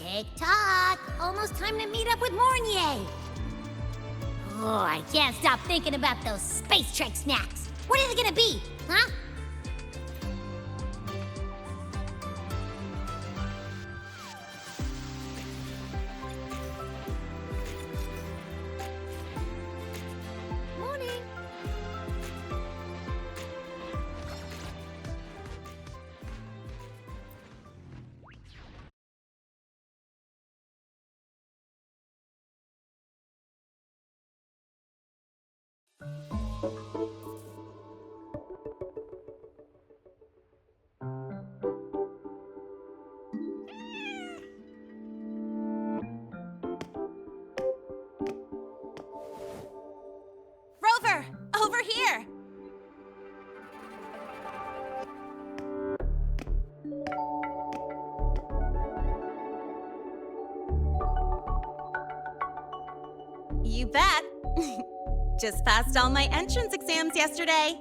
Tick-tock! Almost time to meet up with Mornier! Oh, I can't stop thinking about those Space Trek snacks! What is it gonna be, huh? Morning! Rover, over here! You bet. Just passed all my entrance exams yesterday.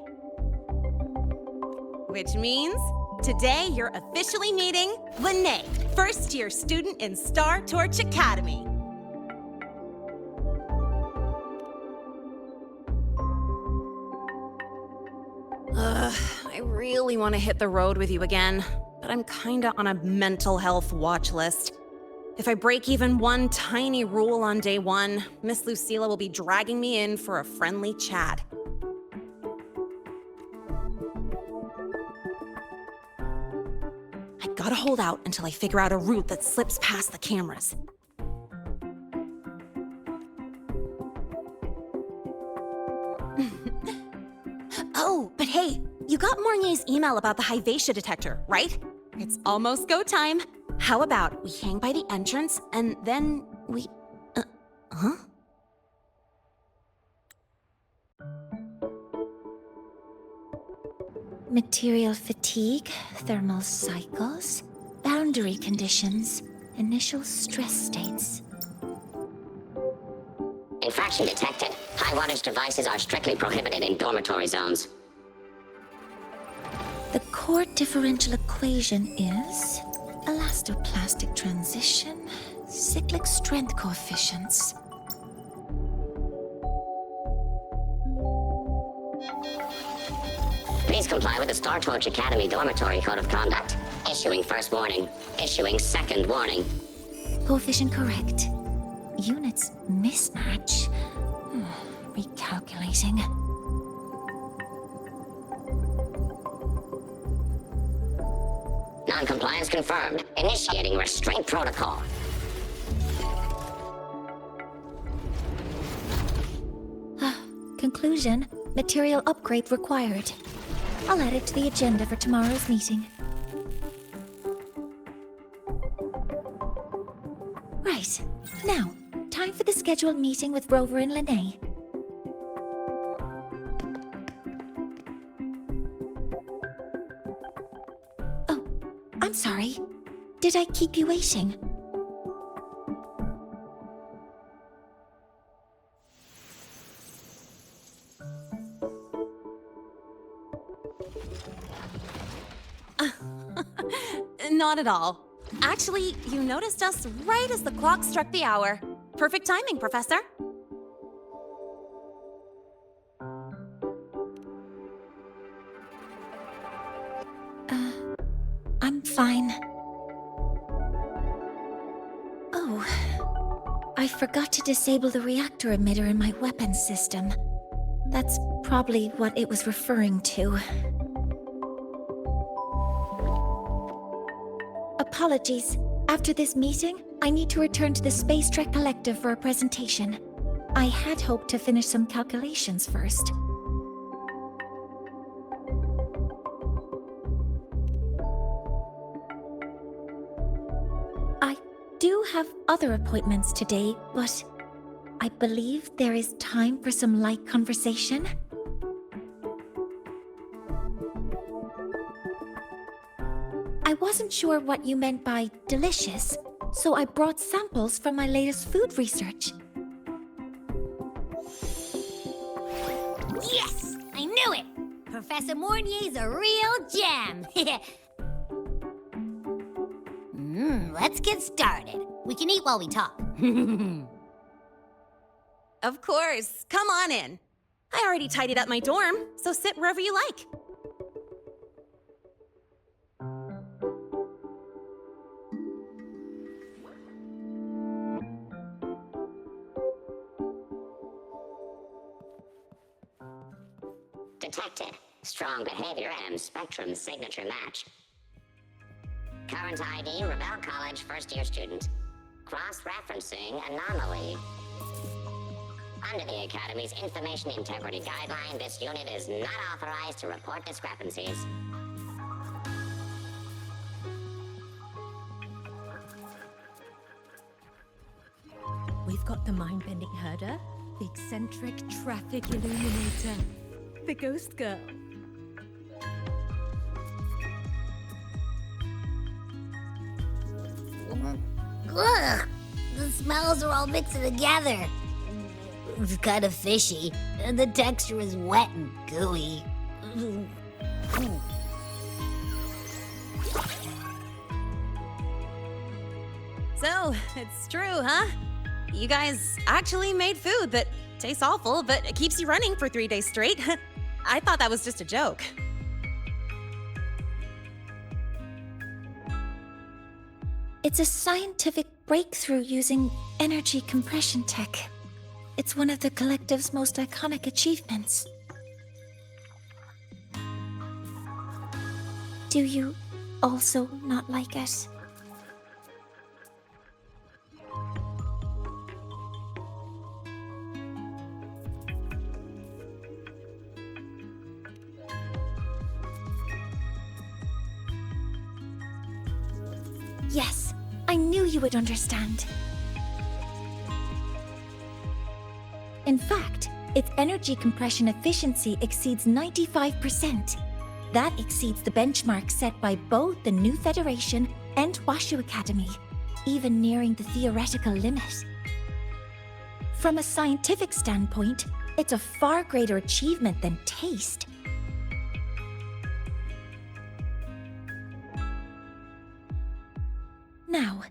Which means today you're officially meeting Lene, first-year student in Star Torch Academy. I really want to hit the road with you again, but I'm kinda on a mental health watch list. If I break even one tiny rule on day one, Miss Lucilla will be dragging me in for a friendly chat. I gotta hold out until I figure out a route that slips past the cameras. Oh, but hey, you got Mornier's email about the Hyvatia detector, right? It's almost go time. How about we hang by the entrance and then we... huh? Material fatigue, thermal cycles, boundary conditions, initial stress states. Infraction detected. High wattage devices are strictly prohibited in dormitory zones. The core differential equation is elastoplastic transition, cyclic strength coefficients. Please comply with the Star Torch Academy Dormitory Code of Conduct. Issuing first warning. Issuing second warning. Coefficient correct. Units mismatch. Recalculating. Non-compliance confirmed. Initiating restraint protocol. Conclusion, material upgrade required. I'll add it to the agenda for tomorrow's meeting. Right, now, time for the scheduled meeting with Rover and Lene. Oh, I'm sorry. Did I keep you waiting? Not at all. Actually, you noticed us right as the clock struck the hour. Perfect timing, Professor. I'm fine. Oh, I forgot to disable the reactor emitter in my weapons system. That's probably what it was referring to. Apologies. After this meeting, I need to return to the Space Trek Collective for a presentation. I had hoped to finish some calculations first. I do have other appointments today, but I believe there is time for some light conversation. I wasn't sure what you meant by delicious, so I brought samples from my latest food research. Yes! I knew it! Professor Mornier's a real gem! Let's get started. We can eat while we talk. Of course. Come on in. I already tidied up my dorm, so sit wherever you like. Detected. Strong behavior and spectrum signature match. Current ID, Rebel College first-year student. Cross-referencing anomaly. Under the Academy's Information Integrity Guideline, this unit is not authorized to report discrepancies. We've got the mind-bending herder, the eccentric traffic illuminator, the ghost girl. Ugh, the smells are all mixed together. It's kind of fishy, and the texture is wet and gooey. So, it's true, huh? You guys actually made food that tastes awful, but it keeps you running for 3 days straight. I thought that was just a joke. It's a scientific breakthrough using energy compression tech. It's one of the collective's most iconic achievements. Do you also not like it? Yes, I knew you would understand. In fact, its energy compression efficiency exceeds 95%. That exceeds the benchmark set by both the New Federation and Washu Academy, even nearing the theoretical limit. From a scientific standpoint, it's a far greater achievement than taste. Now,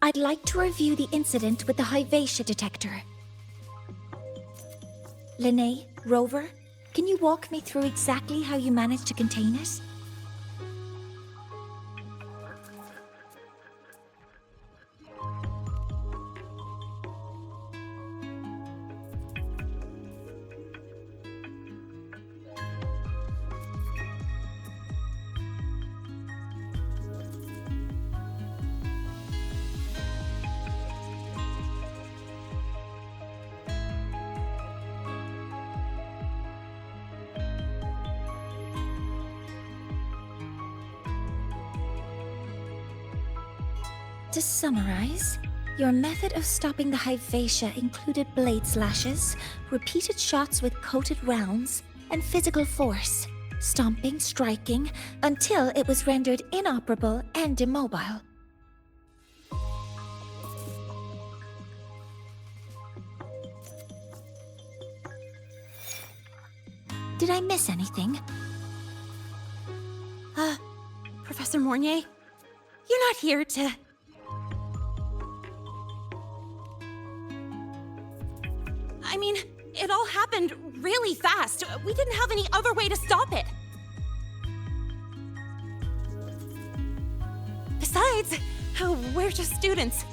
I'd like to review the incident with the Hyvatia detector. Linnae, Rover, can you walk me through exactly how you managed to contain it? To summarize, your method of stopping the Hyvatia included blade slashes, repeated shots with coated rounds, and physical force, stomping, striking, until it was rendered inoperable and immobile. Did I miss anything? Professor Mornier, you're not here to... I mean, it all happened really fast. We didn't have any other way to stop it. Besides, we're just students.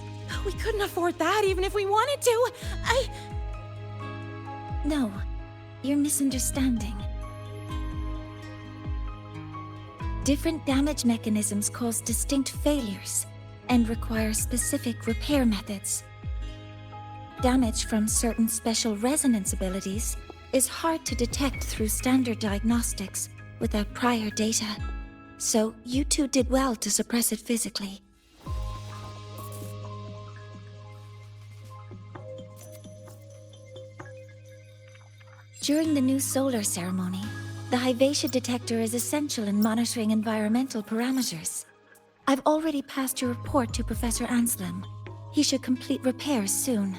We couldn't afford that even if we wanted to. No, you're misunderstanding. Different damage mechanisms cause distinct failures and require specific repair methods. Damage from certain special resonance abilities is hard to detect through standard diagnostics without prior data, so you two did well to suppress it physically. During the new solar ceremony, the Hyvatia detector is essential in monitoring environmental parameters. I've already passed your report to Professor Anselm. He should complete repairs soon.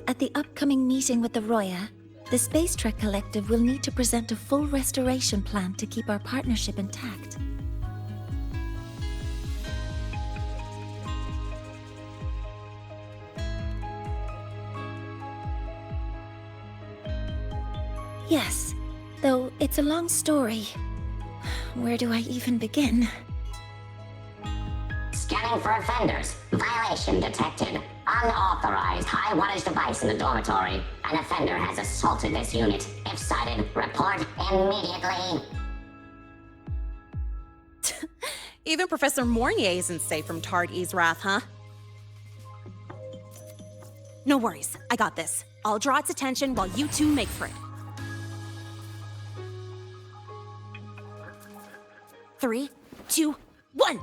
At the upcoming meeting with the Roya, the Space Trek Collective will need to present a full restoration plan to keep our partnership intact. Yes, though it's a long story. Where do I even begin? Scanning for offenders. Violation detected. Unauthorized high wattage device in the dormitory. An offender has assaulted this unit. If sighted, report immediately. Even Professor Mornier isn't safe from Tard E's wrath, huh? No worries, I got this. I'll draw its attention while you two make for it. 3, 2, 1!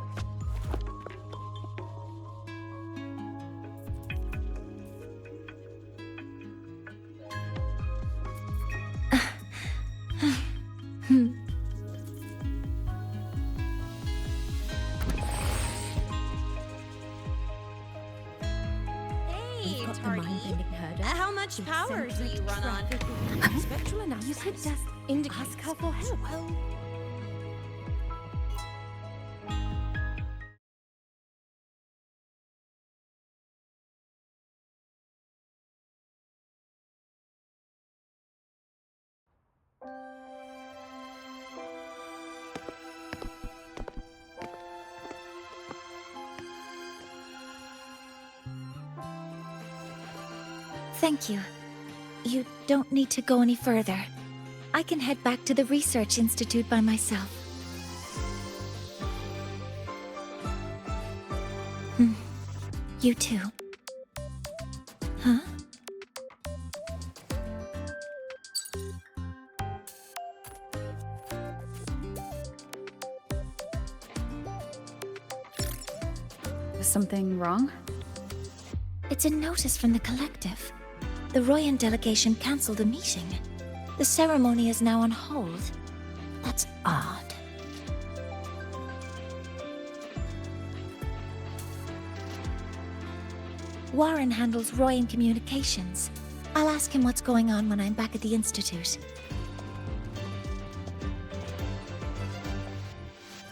We've got the mind-bending herder. How much power do you run on? Spectral analysis. You could just ask her for help. Thank you. You don't need to go any further. I can head back to the Research Institute by myself. You too. Huh? Is something wrong? It's a notice from the collective. The Royan delegation cancelled a meeting. The ceremony is now on hold. That's odd. Warren handles Royan communications. I'll ask him what's going on when I'm back at the Institute.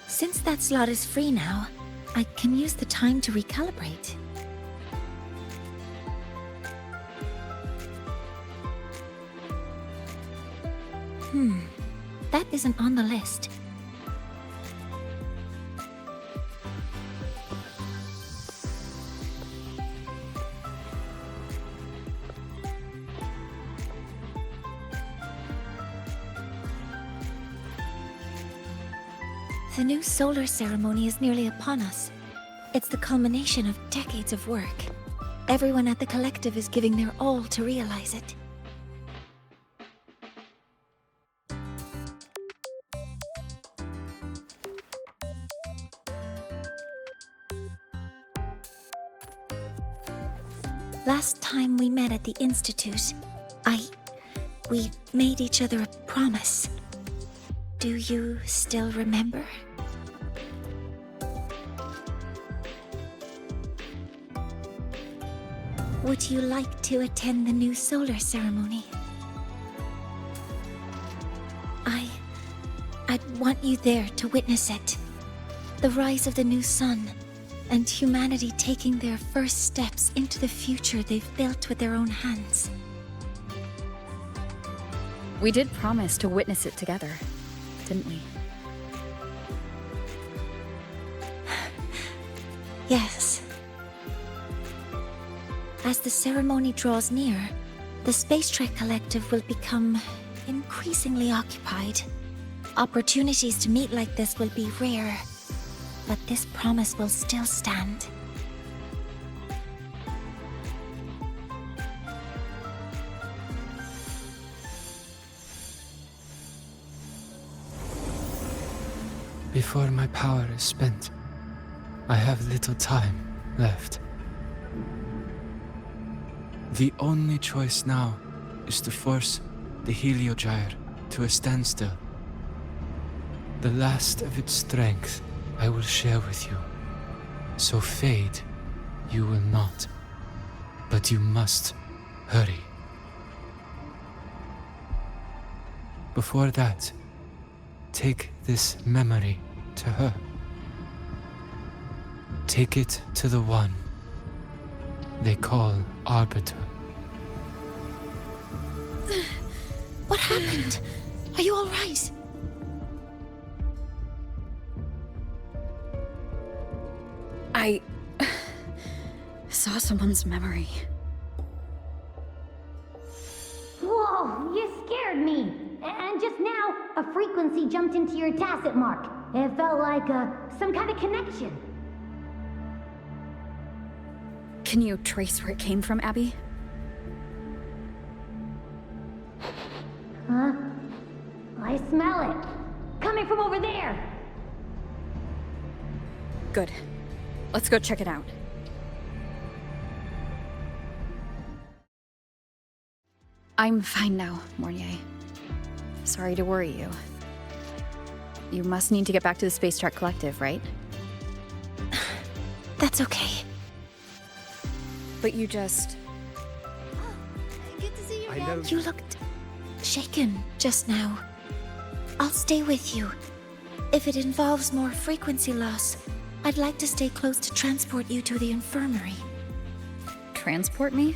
Since that slot is free now, I can use the time to recalibrate. That isn't on the list. The new solar ceremony is nearly upon us. It's the culmination of decades of work. Everyone at the collective is giving their all to realize it. Last time we met at the Institute, we made each other a promise. Do you still remember? Would you like to attend the new solar ceremony? I'd want you there to witness it. The rise of the new sun, and humanity taking their first steps into the future they've built with their own hands. We did promise to witness it together, didn't we? Yes. As the ceremony draws near, the Space Trek Collective will become increasingly occupied. Opportunities to meet like this will be rare, but this promise will still stand. Before my power is spent, I have little time left. The only choice now is to force the Heliogyre to a standstill. The last of its strength I will share with you. So fade you will not. But you must hurry. Before that, take this memory to her. Take it to the one they call Arbiter. What happened? Are you all right? I saw someone's memory. Whoa, you scared me. And just now, a frequency jumped into your tacit mark. It felt like some kind of connection. Can you trace where it came from, Abby? Huh? I smell it. Coming from over there. Good. Let's go check it out. I'm fine now, Mornier. Sorry to worry you. You must need to get back to the Space Trek Collective, right? That's okay. But you just... Good to see you again. I know You looked shaken just now. I'll stay with you. If it involves more frequency loss, I'd like to stay close to transport you to the infirmary. transport me?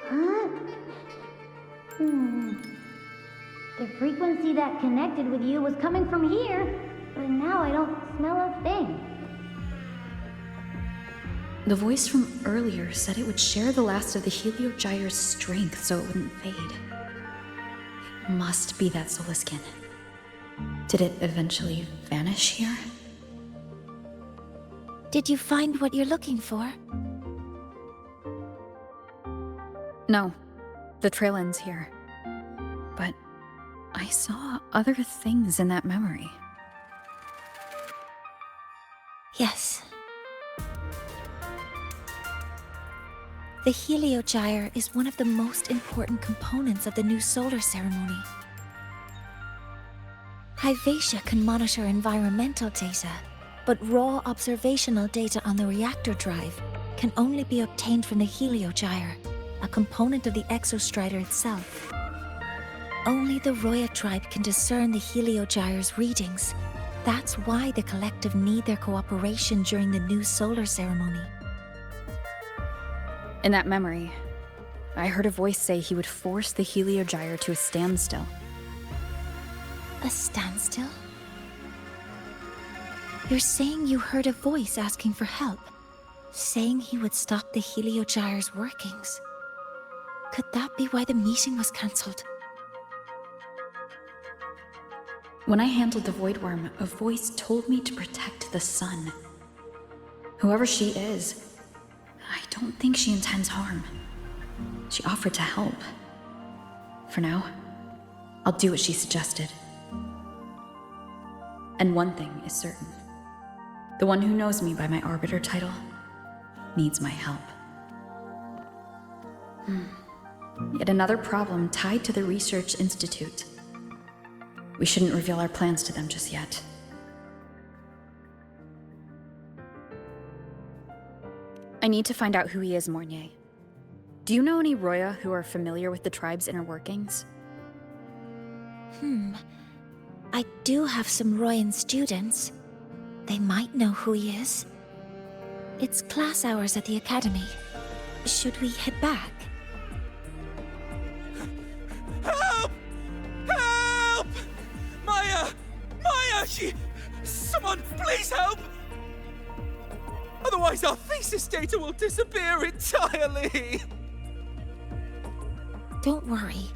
Huh? The frequency that connected with you was coming from here, but now I don't smell a thing. The voice from earlier said it would share the last of the Heliogyre's strength so it wouldn't fade. It must be that solar skin. Did it eventually vanish here? Did you find what you're looking for? No, the trail ends here. But I saw other things in that memory. Yes. The Heliogyre is one of the most important components of the new solar ceremony. Hyvatia can monitor environmental data, but raw observational data on the reactor drive can only be obtained from the Heliogyre, a component of the exostrider itself. Only the Roya tribe can discern the Heliogyre's readings. That's why the collective need their cooperation during the new solar ceremony. In that memory, I heard a voice say he would force the Heliogyre to a standstill. A standstill? You're saying you heard a voice asking for help, saying he would stop the Heliogyre's workings. Could that be why the meeting was cancelled? When I handled the Void Worm, a voice told me to protect the sun. Whoever she is, I don't think she intends harm. She offered to help. For now, I'll do what she suggested. And one thing is certain. The one who knows me by my Arbiter title needs my help. Yet another problem tied to the Research Institute. We shouldn't reveal our plans to them just yet. I need to find out who he is, Mornier. Do you know any Roya who are familiar with the tribe's inner workings? I do have some Royan students. They might know who he is. It's class hours at the academy. Should we head back? Help! Help! Maya! Maya! Someone please help! Otherwise our thesis data will disappear entirely! Don't worry.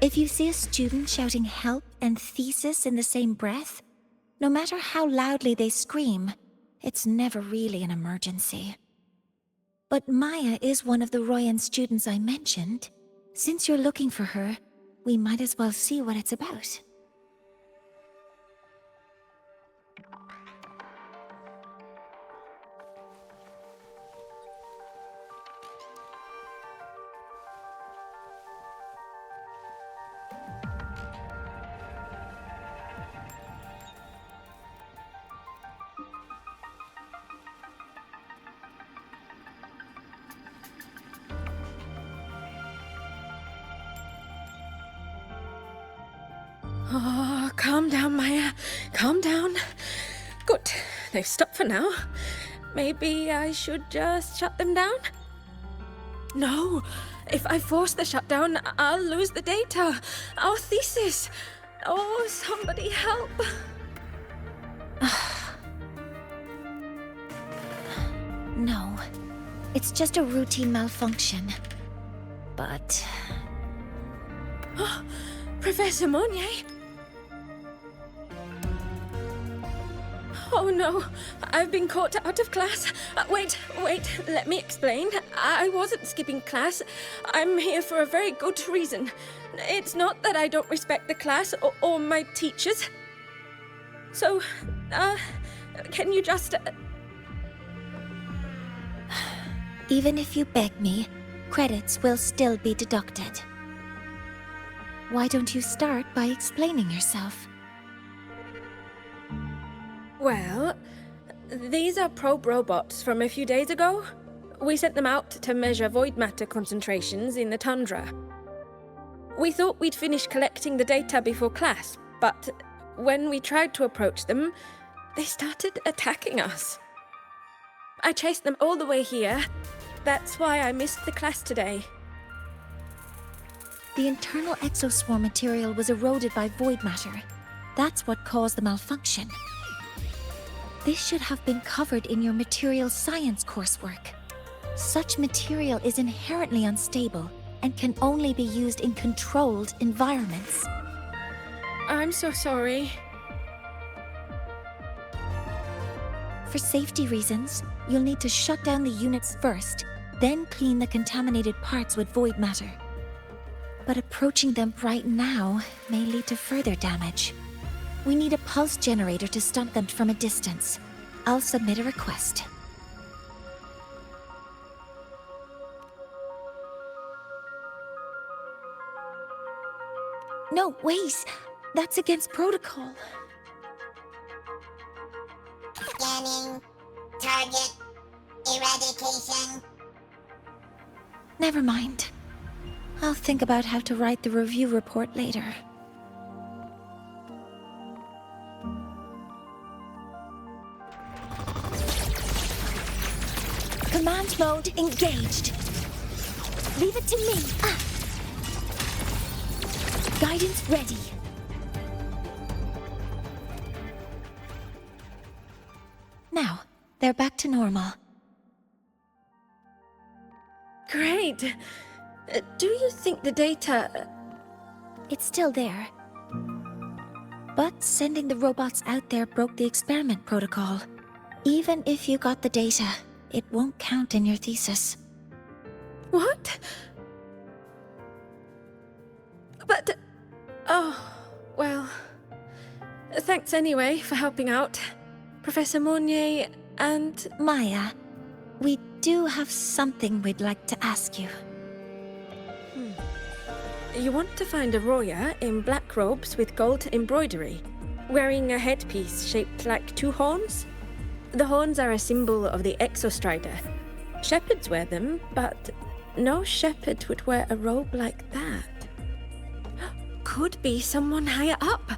If you see a student shouting help and thesis in the same breath, no matter how loudly they scream, it's never really an emergency. But Maya is one of the Royan students I mentioned. Since you're looking for her, we might as well see what it's about. Oh, calm down, Maya. Calm down. Good. They've stopped for now. Maybe I should just shut them down? No. If I force the shutdown, I'll lose the data. Our thesis. Oh, somebody help. No. It's just a routine malfunction. But... Professor Monnier? Oh no, I've been caught out of class. Wait, let me explain. I wasn't skipping class. I'm here for a very good reason. It's not that I don't respect the class or my teachers. So, can you just... Even if you beg me, credits will still be deducted. Why don't you start by explaining yourself? Well, these are probe robots from a few days ago. We sent them out to measure void matter concentrations in the tundra. We thought we'd finish collecting the data before class, but when we tried to approach them, they started attacking us. I chased them all the way here. That's why I missed the class today. The internal exoswarm material was eroded by void matter. That's what caused the malfunction. This should have been covered in your material science coursework. Such material is inherently unstable and can only be used in controlled environments. I'm so sorry. For safety reasons, you'll need to shut down the units first, then clean the contaminated parts with void matter. But approaching them right now may lead to further damage. We need a pulse generator to stop them from a distance. I'll submit a request. No, wait! That's against protocol. Scanning. Target. Eradication. Never mind. I'll think about how to write the review report later. Command mode engaged. Leave it to me. Guidance ready. Now, they're back to normal. Great. Do you think the data... It's still there. But sending the robots out there broke the experiment protocol. Even if you got the data, it won't count in your thesis. What? But... Oh, well... Thanks anyway for helping out, Professor Monnier and... Maya, we do have something we'd like to ask you. You want to find a Roya in black robes with gold embroidery, wearing a headpiece shaped like two horns? The horns are a symbol of the Exostrider. Shepherds wear them, but no shepherd would wear a robe like that. Could be someone higher up,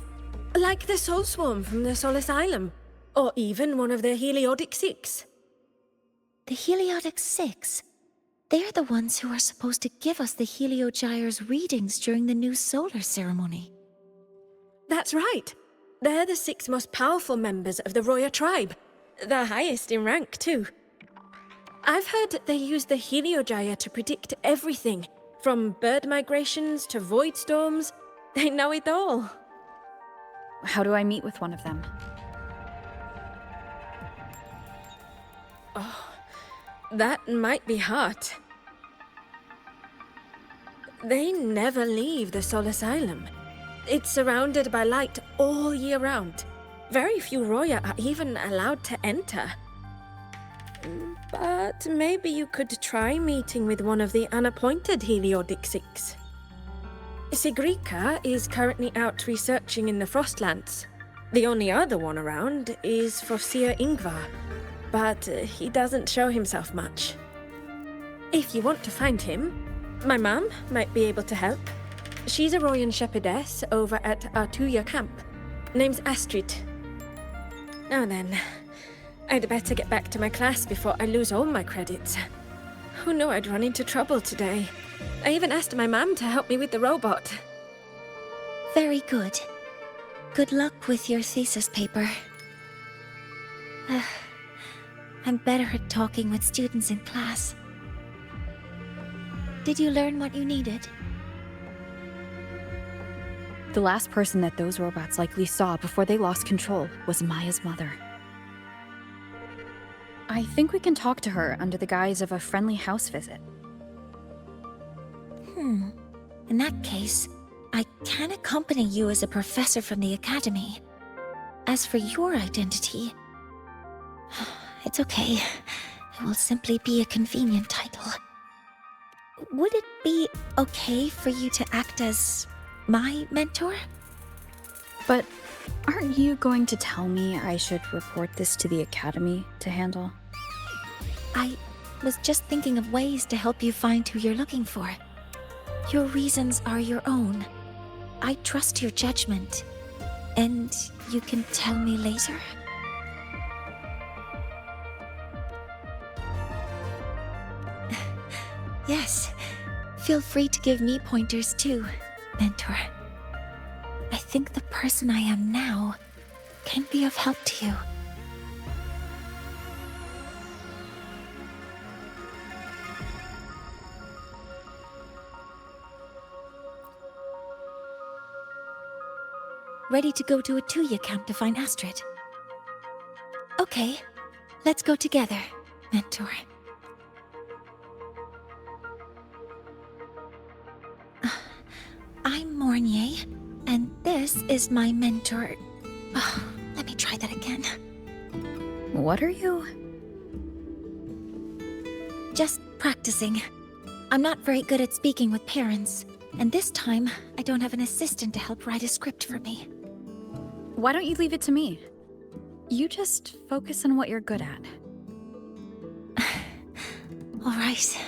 like the Soul Swarm from the Sol Asylum, or even one of the Heliodic Six. The Heliodic Six? They're the ones who are supposed to give us the Heliogyre's readings during the new solar ceremony. That's right. They're the 6 most powerful members of the Roya tribe. The highest in rank, too. I've heard they use the Heliogyre to predict everything, from bird migrations to void storms. They know it all. How do I meet with one of them? Oh, that might be hard. They never leave the Sol Asylum. It's surrounded by light all year round. Very few Roya are even allowed to enter. But maybe you could try meeting with one of the unappointed Heliodic Six. Sigrika is currently out researching in the Frostlands. The only other one around is Fosir Ingvar, but he doesn't show himself much. If you want to find him, my mum might be able to help. She's a Royan shepherdess over at our 2-year camp. Name's Astrid. Now then, I'd better get back to my class before I lose all my credits. Who knew I'd run into trouble today? I even asked my mum to help me with the robot. Very good. Good luck with your thesis paper. I'm better at talking with students in class. Did you learn what you needed? The last person that those robots likely saw before they lost control was Maya's mother. I think we can talk to her under the guise of a friendly house visit. In that case, I can accompany you as a professor from the academy. As for your identity, it's okay. It will simply be a convenient title. Would it be okay for you to act as my mentor? But aren't you going to tell me I should report this to the academy to handle? I was just thinking of ways to help you find who you're looking for. Your reasons are your own. I trust your judgment. And you can tell me later? Yes. Feel free to give me pointers too, mentor. I think the person I am now can be of help to you. Ready to go to a 2-year camp to find Astrid? Okay, let's go together, mentor. I'm Mornier, and this is my mentor. Let me try that again. What are you? Just practicing. I'm not very good at speaking with parents, and this time I don't have an assistant to help write a script for me. Why don't you leave it to me? You just focus on what you're good at. All right.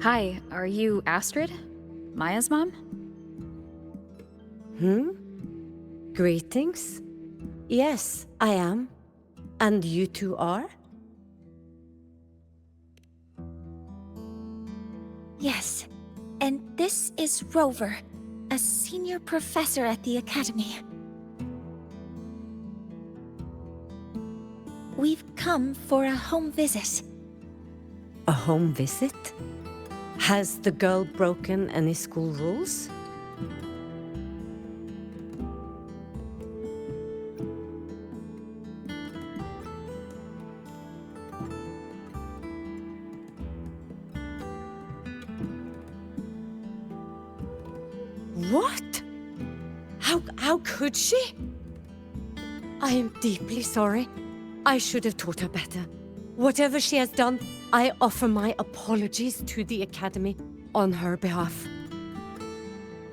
Hi, are you Astrid? Maya's mom? Greetings. Yes, I am. And you two are? Yes, and this is Rover, a senior professor at the academy. We've come for a home visit. A home visit? Has the girl broken any school rules? What? How could she? I am deeply sorry. I should have taught her better. Whatever she has done, I offer my apologies to the Academy on her behalf.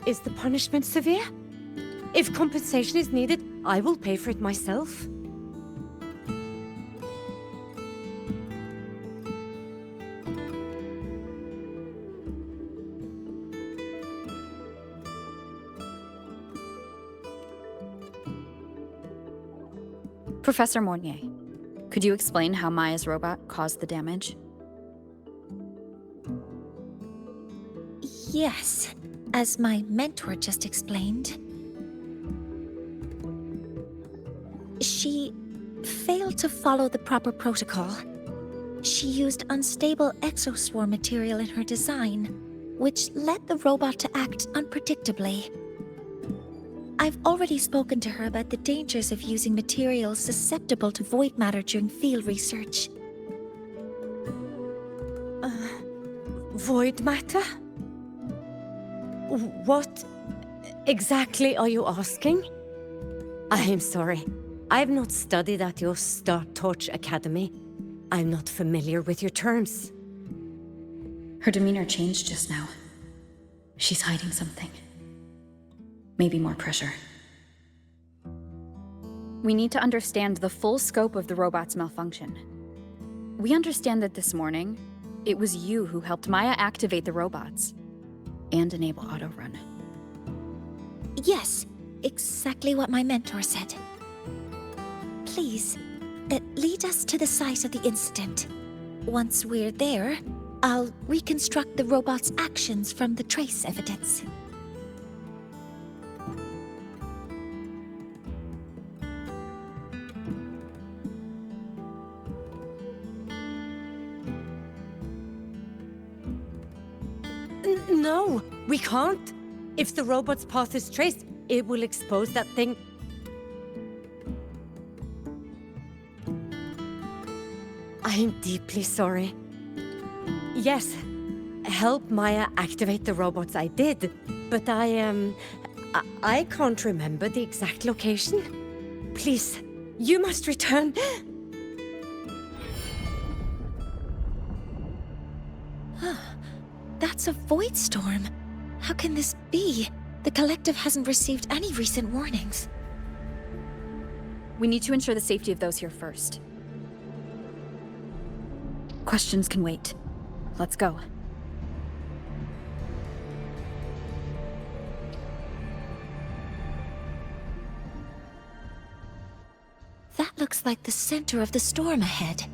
Is the punishment severe? If compensation is needed, I will pay for it myself. Professor Mornier, could you explain how Maya's robot caused the damage? Yes, as my mentor just explained. She failed to follow the proper protocol. She used unstable exoswarm material in her design, which led the robot to act unpredictably. I've already spoken to her about the dangers of using materials susceptible to void matter during field research. Void matter? What exactly are you asking? I am sorry. I have not studied at your Star Torch Academy. I'm not familiar with your terms. Her demeanor changed just now. She's hiding something. Maybe more pressure. We need to understand the full scope of the robot's malfunction. We understand that this morning, it was you who helped Maya activate the robots and enable autorun. Yes, exactly what my mentor said. Please, lead us to the site of the incident. Once we're there, I'll reconstruct the robot's actions from the trace evidence. No, we can't. If the robot's path is traced, it will expose that thing. I am deeply sorry. Yes, help Maya activate the robots I did, but I can't remember the exact location. Please, you must return. That's a void storm. How can this be? The collective hasn't received any recent warnings. We need to ensure the safety of those here first. Questions can wait. Let's go. That looks like the center of the storm ahead.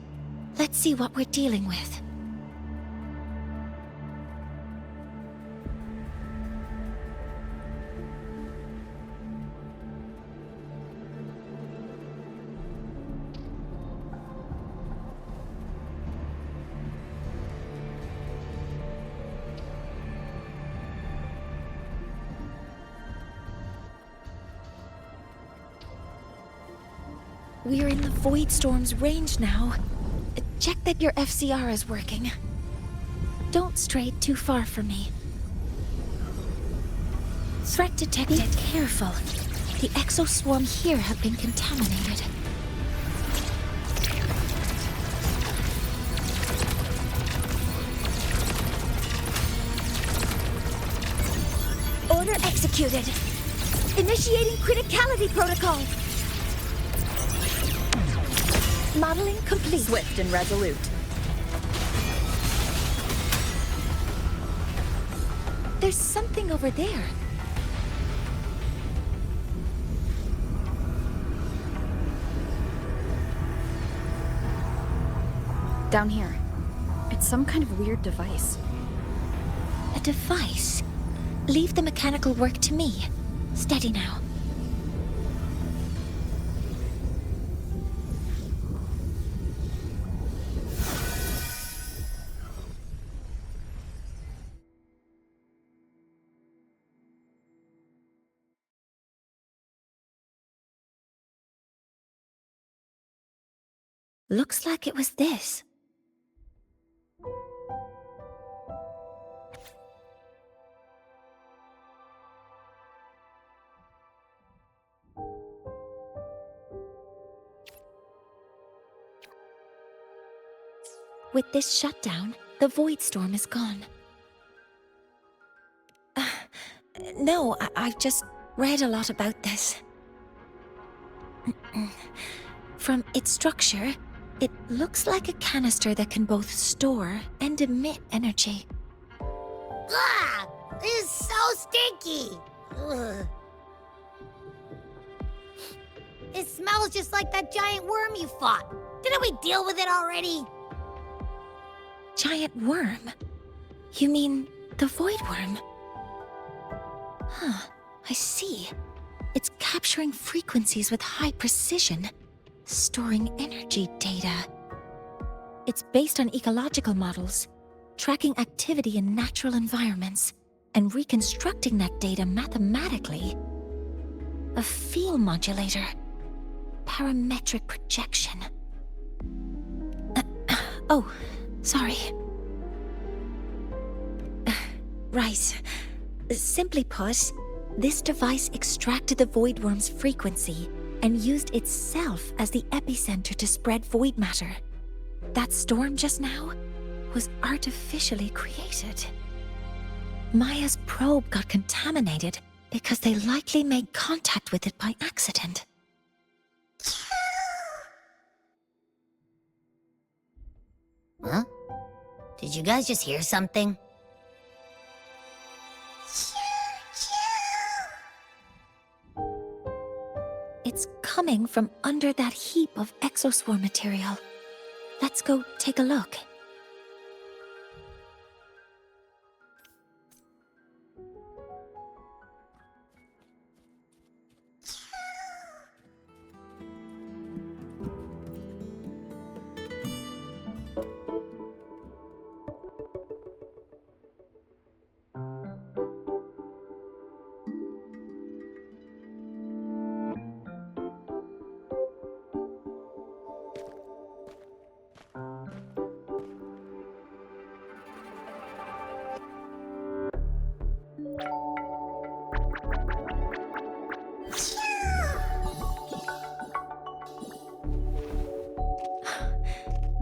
Let's see what we're dealing with. We're in the Void Storm's range now. Check that your FCR is working. Don't stray too far from me. Threat detected. Be careful. The exoswarm here have been contaminated. Order executed. Initiating criticality protocol. Modeling complete. Swift and resolute. There's something over there. Down here. It's some kind of weird device. A device? Leave the mechanical work to me. Steady now. Looks like it was this. With this shutdown, the Void Storm is gone. No, I've just read a lot about this. From its structure, it looks like a canister that can both store and emit energy. Ugh! This is so stinky! Ugh. It smells just like that giant worm you fought. Didn't we deal with it already? Giant worm? You mean the Void Worm? Huh, I see. It's capturing frequencies with high precision, storing energy data. It's based on ecological models, tracking activity in natural environments, and reconstructing that data mathematically. A field modulator. Parametric projection. Oh, sorry. Right. Simply put, this device extracted the voidworm's frequency and used itself as the epicenter to spread void matter. That storm just now was artificially created. Maya's probe got contaminated because they likely made contact with it by accident. Huh? Did you guys just hear something? It's coming from under that heap of exoswarm material. Let's go take a look.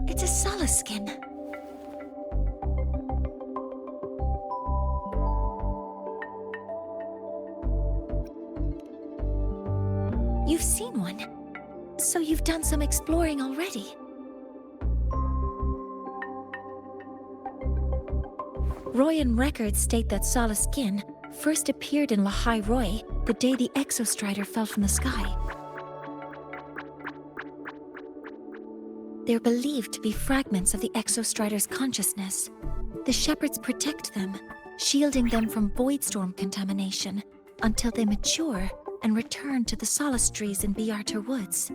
It's a solace skin. You've seen one, so you've done some exploring already. Royan records state that Solace skin first appeared in Lahai Roy the day the Exostrider fell from the sky. They're believed to be fragments of the Exostrider's consciousness. The shepherds protect them, shielding them from voidstorm contamination until they mature and return to the Solace trees in Biarter Woods.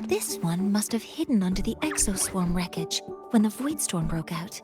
This one must have hidden under the exoswarm wreckage when the voidstorm broke out.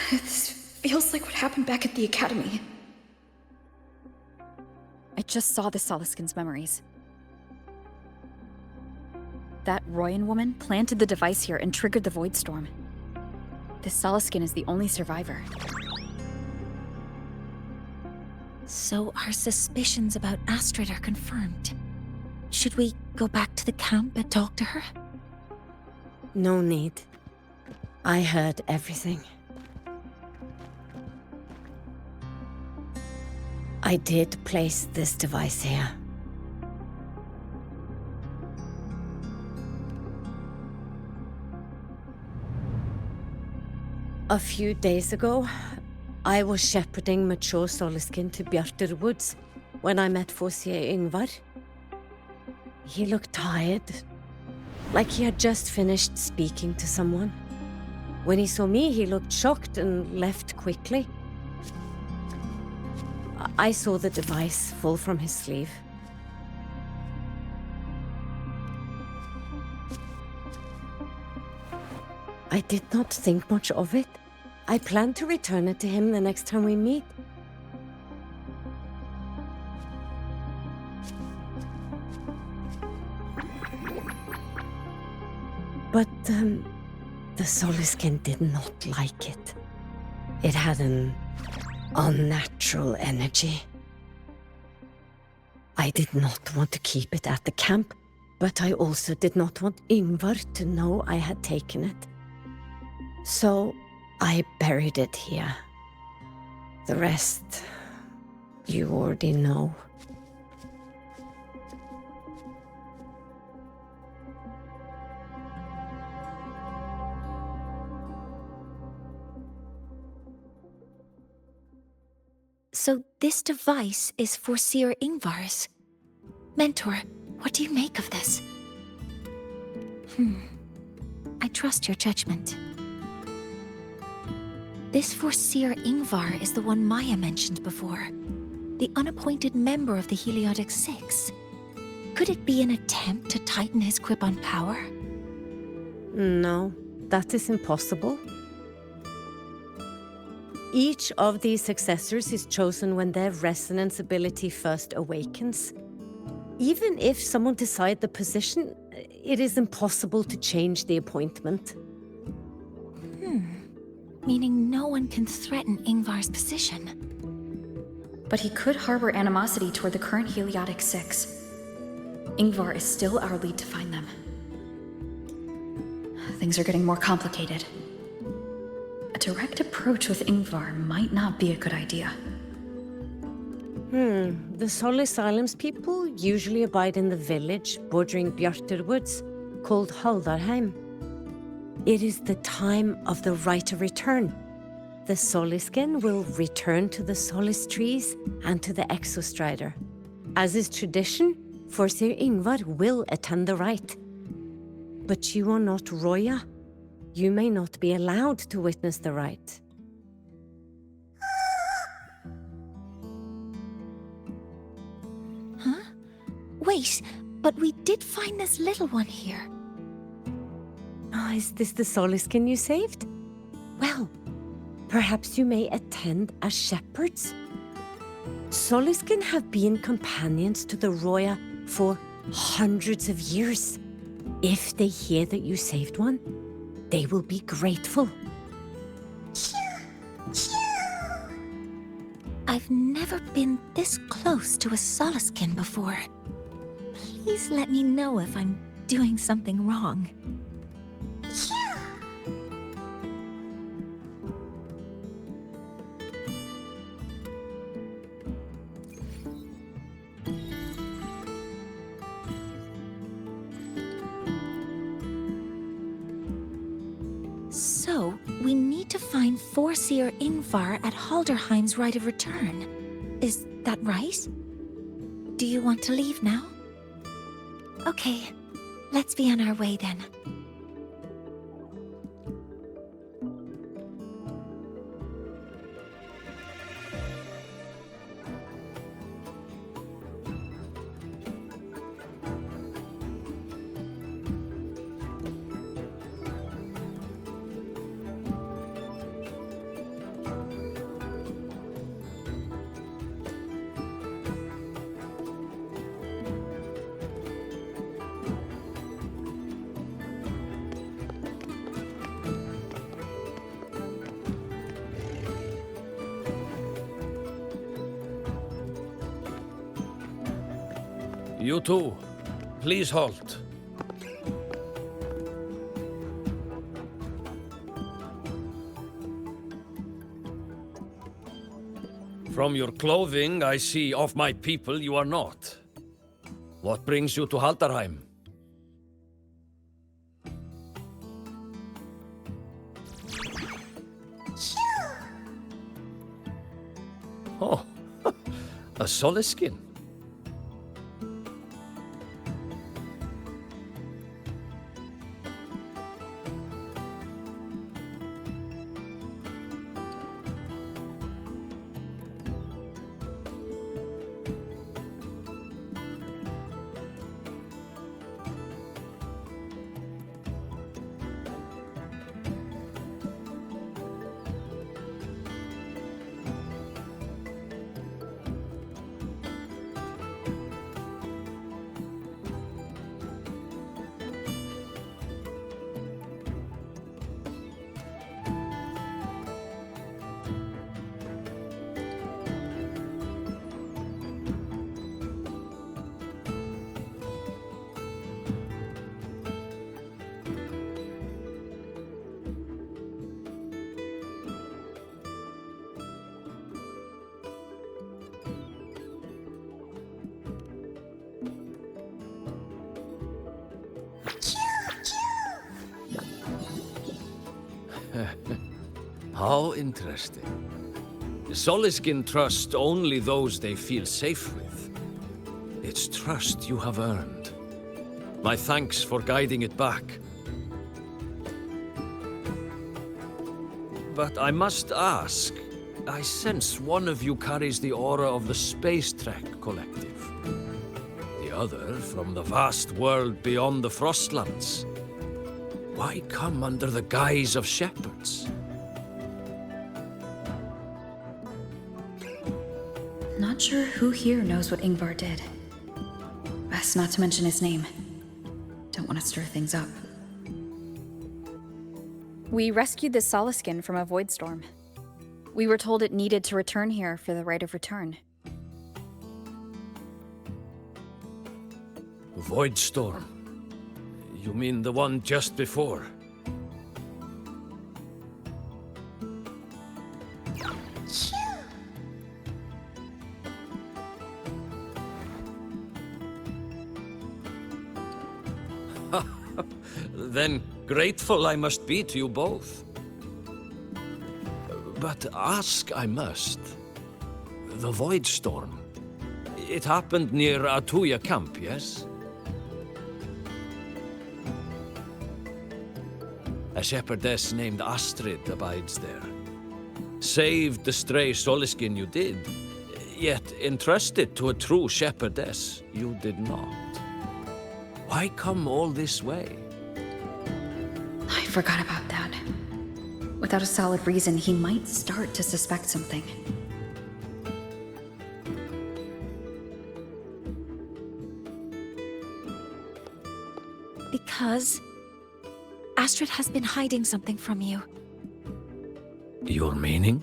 This feels like what happened back at the academy. I just saw the Solaskin's memories. That Royan woman planted the device here and triggered the Voidstorm. This Solaskin is the only survivor. So our suspicions about Astrid are confirmed. Should we go back to the camp and talk to her? No need. I heard everything. I did place this device here. A few days ago, I was shepherding mature Solaskin to Bjarter Woods when I met Fossier Yngvar. He looked tired, like he had just finished speaking to someone. When he saw me, he looked shocked and left quickly. I saw the device fall from his sleeve. I did not think much of it. I plan to return it to him the next time we meet. But the Solaskin did not like it. It had an unnatural energy. I did not want to keep it at the camp, but I also did not want Yngvar to know I had taken it. So I buried it here. The rest, you already know. So this device is for Seer Ingvar's. Mentor, what do you make of this? I trust your judgment. This Seer Ingvar is the one Maya mentioned before. The unappointed member of the Heliotic Six. Could it be an attempt to tighten his grip on power? No, that is impossible. Each of these successors is chosen when their resonance ability first awakens. Even if someone decides the position, it is impossible to change the appointment. Meaning no one can threaten Ingvar's position. But he could harbor animosity toward the current Heliotic Six. Ingvar is still our lead to find them. Things are getting more complicated. A direct approach with Ingvar might not be a good idea. The Solis Islands people usually abide in the village bordering Bjarturwoods, called Haldarheim. It is the time of the right of return. The Soliskin will return to the Solis trees and to the Exostrider. As is tradition, Seer Ingvar will attend the rite. But you are not Roya. You may not be allowed to witness the rite. Huh? Wait, but we did find this little one here. Is this the Soliskin you saved? Well, perhaps you may attend as shepherds? Soliskin have been companions to the Roya for hundreds of years. If they hear that you saved one, they will be grateful. I've never been this close to a Soliskin before. Please let me know if I'm doing something wrong. So, we need to find Seer Ingvar at Halderheim's Rite of Return. Is that right? Do you want to leave now? Okay, let's be on our way then. You two, please halt. From your clothing, I see of my people you are not. What brings you to Haldarheim? Oh, a Soliskin. How interesting. Soliskin trust only those they feel safe with. It's trust you have earned. My thanks for guiding it back. But I must ask, I sense one of you carries the aura of the Space Trek Collective. The other from the vast world beyond the Frostlands. Why come under the guise of shepherds? Not sure who here knows what Ingvar did. Best not to mention his name. Don't want to stir things up. We rescued the Soliskin from a void storm. We were told it needed to return here for the rite of return. Void storm? You mean the one just before? Then grateful I must be to you both. But ask I must. The Void Storm. It happened near Atuya camp, yes? A shepherdess named Astrid abides there. Saved the stray Soliskin you did, yet entrusted to a true shepherdess you did not. Why come all this way? I forgot about that. Without a solid reason, he might start to suspect something. Because Astrid has been hiding something from you. Your meaning?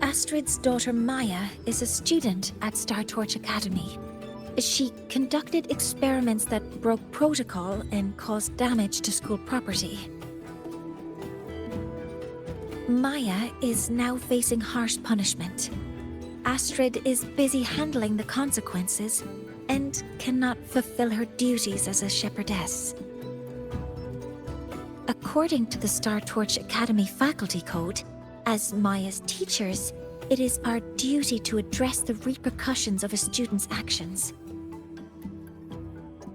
Astrid's daughter Maya is a student at Star Torch Academy. She conducted experiments that broke protocol and caused damage to school property. Maya is now facing harsh punishment. Astrid is busy handling the consequences and cannot fulfill her duties as a shepherdess. According to the Star Torch Academy faculty code, as Maya's teachers, it is our duty to address the repercussions of a student's actions.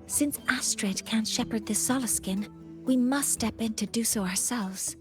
Since Astrid can't shepherd this Soliskin, we must step in to do so ourselves.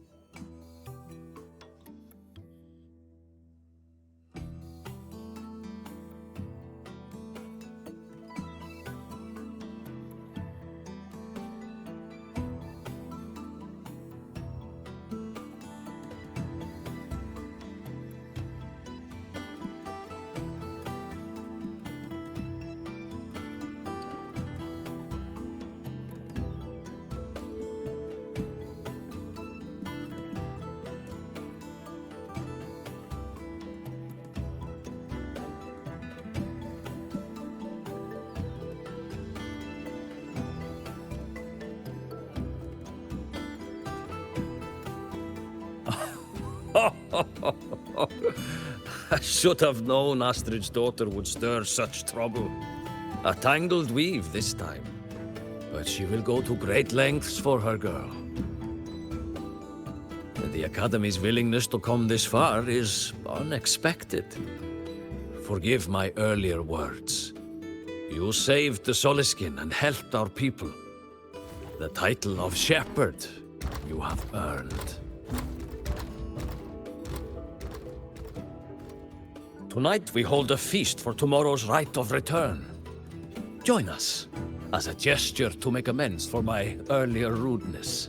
I should have known Astrid's daughter would stir such trouble. A tangled weave this time. But she will go to great lengths for her girl. The Academy's willingness to come this far is unexpected. Forgive my earlier words. You saved the Soliskin and helped our people. The title of shepherd you have earned. Tonight we hold a feast for tomorrow's rite of return. Join us, as a gesture to make amends for my earlier rudeness.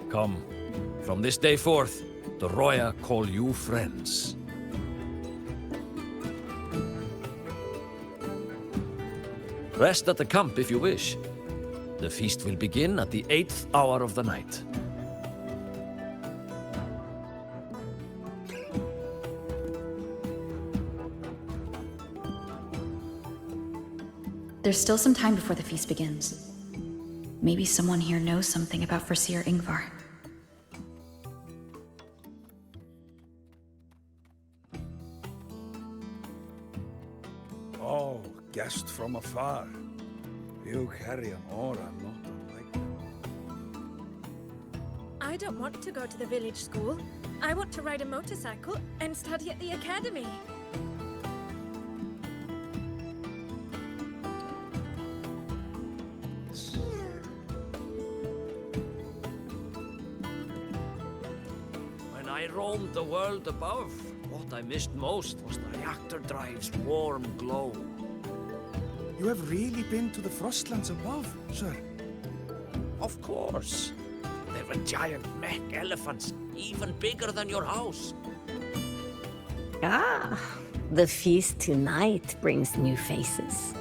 Come, from this day forth, the Roya call you friends. Rest at the camp if you wish. The feast will begin at the 8th hour of the night. There's still some time before the feast begins. Maybe someone here knows something about Foreseer Ingvar. guest from afar. You carry an aura not unlike them. I don't want to go to the village school. I want to ride a motorcycle and study at the academy. When I roamed the world above, what I missed most was the reactor drive's warm glow. You have really been to the Frostlands above, sir? Of course. There were giant mech elephants, even bigger than your house. Ah, the feast tonight brings new faces.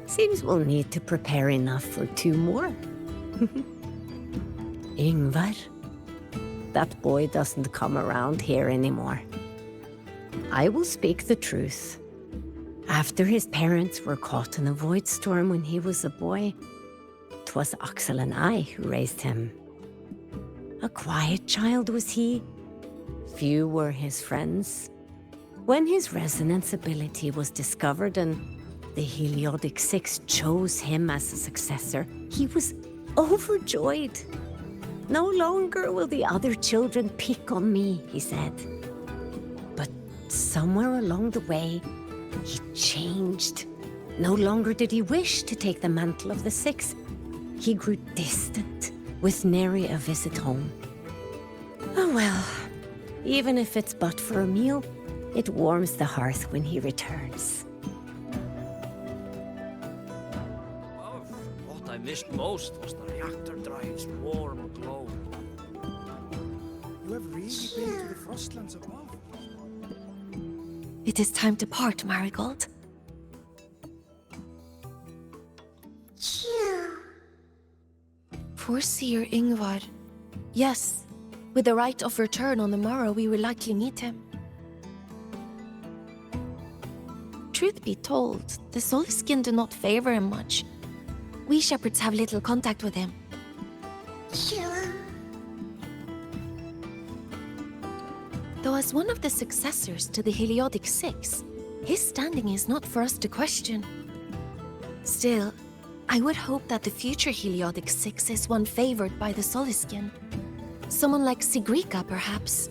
Seems we'll need to prepare enough for 2 more. Ingvar, that boy doesn't come around here anymore. I will speak the truth. After his parents were caught in a void storm when he was a boy, 'twas Axel and I who raised him. A quiet child was he. Few were his friends. When his resonance ability was discovered and the Heliodic Six chose him as a successor, he was overjoyed. No longer will the other children pick on me, he said. But somewhere along the way, he changed. No longer did he wish to take the mantle of the Six. He grew distant, with nary a visit home. Oh well, even if it's but for a meal, it warms the hearth when he returns. What I missed most was the reactor drive's warm glow. You have really been to the Frostlands above? It is time to part, Marigold. Foreseer Ingvar. Yes, with the right of return on the morrow, we will likely meet him. Truth be told, the Soliskin do not favor him much. We shepherds have little contact with him. Though as one of the successors to the Heliodic Six, his standing is not for us to question. Still, I would hope that the future Heliodic Six is one favored by the Soliskin. Someone like Sigrika, perhaps.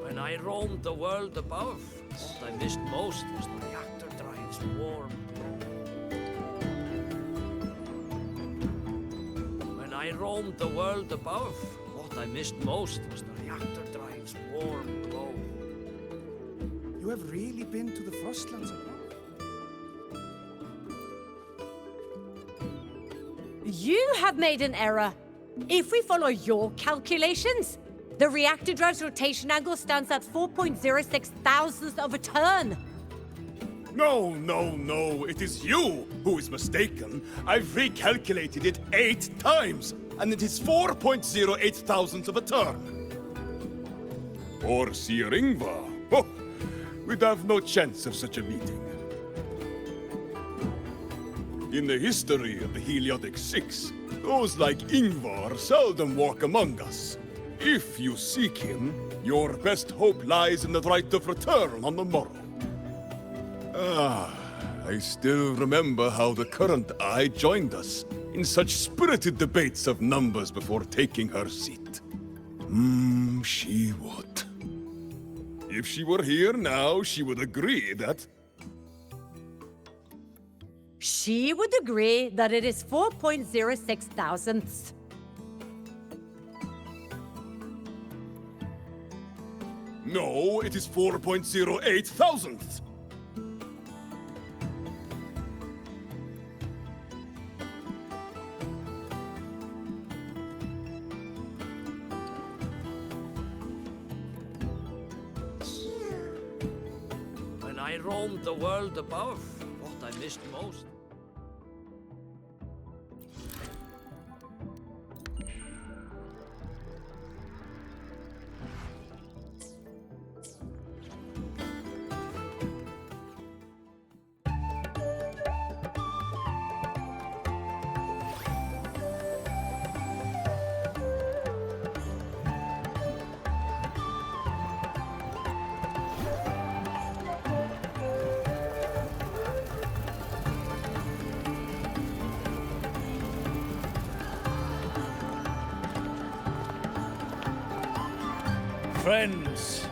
When I roamed the world above, what I missed most was the reactor drive's warm glow. When I roamed the world above, what I missed most was the reactor drive's warm glow. You have really been to the Frostlands above? You have made an error. If we follow your calculations, the reactor drive's rotation angle stands at 4.06 thousandths of a turn. No, it is you who is mistaken. I've recalculated it 8 times, and it is 4.08 thousandths of a turn. Or Sir Ingvar. Oh, we'd have no chance of such a meeting. In the history of the Heliodic Six, those like Ingvar seldom walk among us. If you seek him, your best hope lies in the right of return on the morrow. I still remember how the current eye joined us in such spirited debates of numbers before taking her seat. She would. If she were here now, she would agree that... She would agree that it is 4.06 thousandths. No, it is 4.08 thousandths. When I roamed the world above, what I missed most. friends,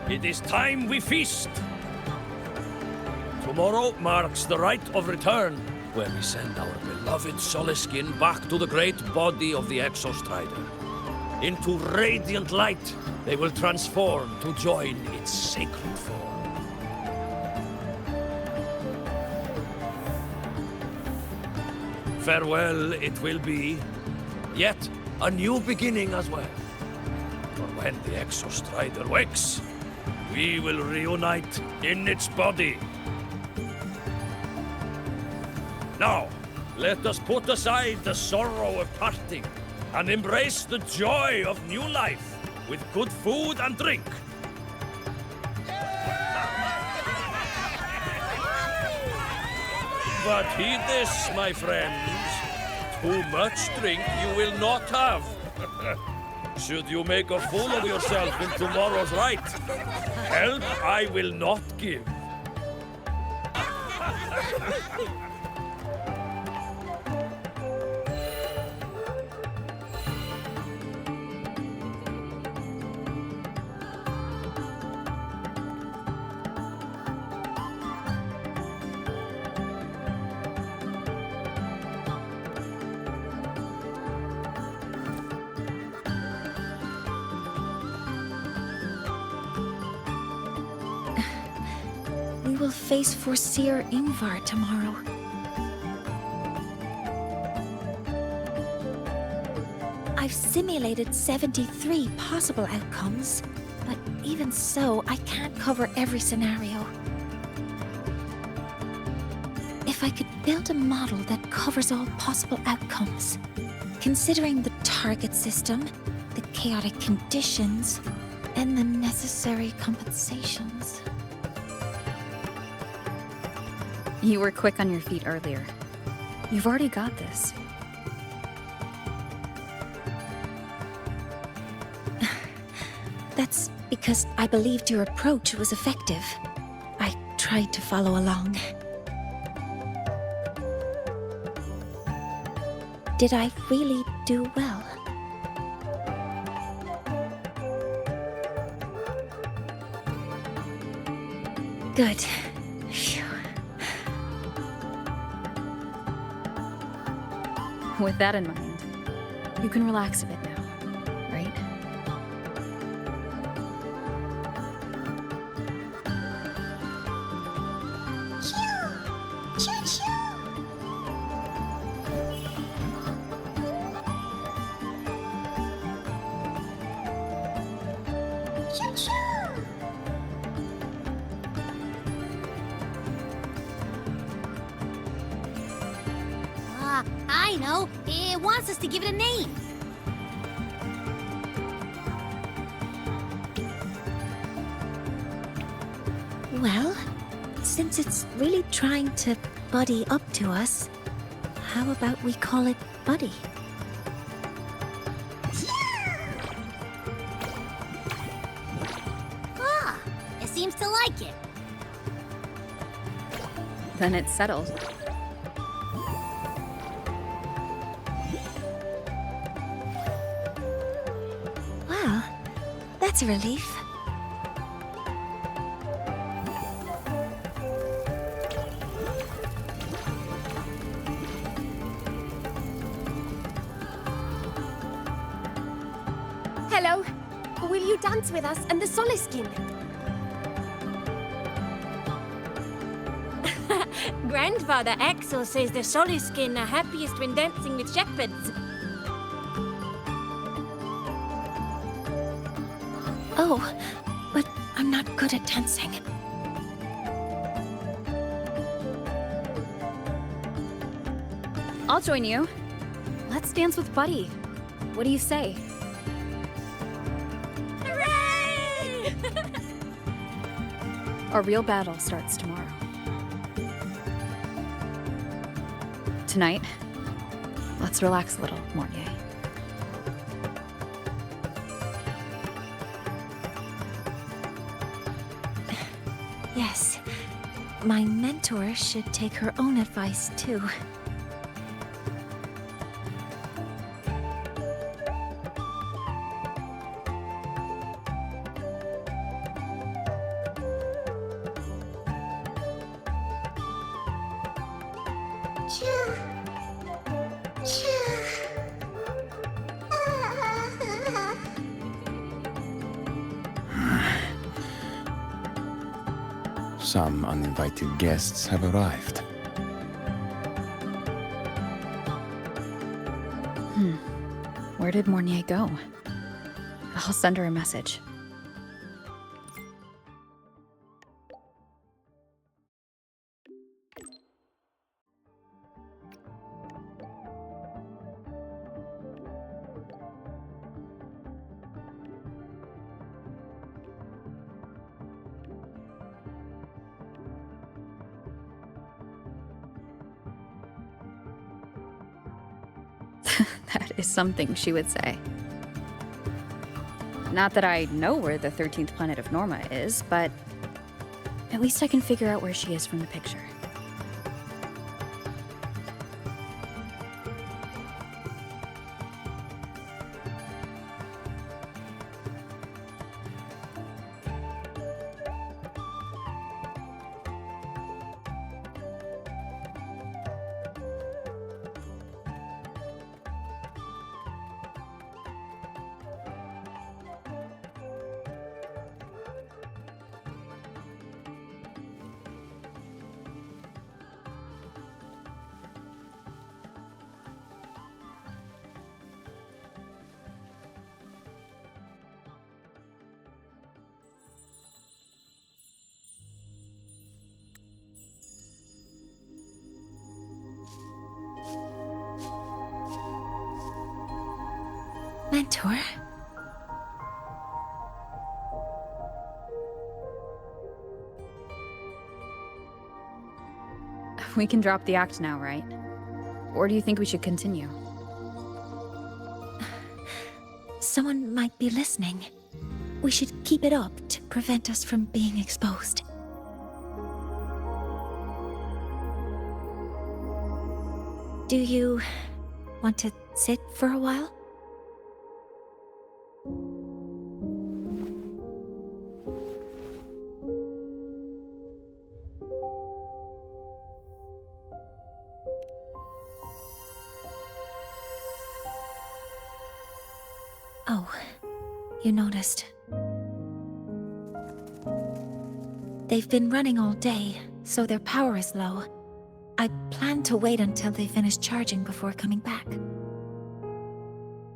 it is time we feast. Tomorrow marks the rite of return, where we send our beloved Soliskin back to the great body of the Exostrider. Into radiant light, they will transform to join its sacred form. Farewell it will be, yet a new beginning as well. For when the Exostrider wakes, we will reunite in its body. Now, let us put aside the sorrow of parting and embrace the joy of new life with good food and drink. But heed this, my friends. Too much drink you will not have. Should you make a fool of yourself in tomorrow's rite, help I will not give. We will face Forseer Ingvar tomorrow. I've simulated 73 possible outcomes, but even so, I can't cover every scenario. If I could build a model that covers all possible outcomes, considering the target system, the chaotic conditions, and the necessary compensations. You were quick on your feet earlier. You've already got this. That's because I believed your approach was effective. I tried to follow along. Did I really do well? Good. Phew. With that in mind, you can relax a bit now, right? I know. It wants us to give it a name. Well, since it's really trying to buddy up to us, how about we call it Buddy? Ah, it seems to like it. Then it's settled. Well, that's a relief. Hello. Will you dance with us and the Soliskin? Grandfather Axel says the Soliskin are happiest when dancing with shepherds. Oh, but I'm not good at dancing. I'll join you. Let's dance with Buddy. What do you say? Hooray! Our real battle starts tomorrow. Tonight, let's relax a little, Mornier. Yes, my mentor should take her own advice too. Some uninvited guests have arrived. Where did Mornier go? I'll send her a message. That is something she would say. Not that I know where the 13th planet of Norma is, but at least I can figure out where she is from the picture. Mentor? We can drop the act now, right? Or do you think we should continue? Someone might be listening. We should keep it up to prevent us from being exposed. Do you want to sit for a while? Oh, you noticed. They've been running all day, so their power is low. I plan to wait until they finish charging before coming back.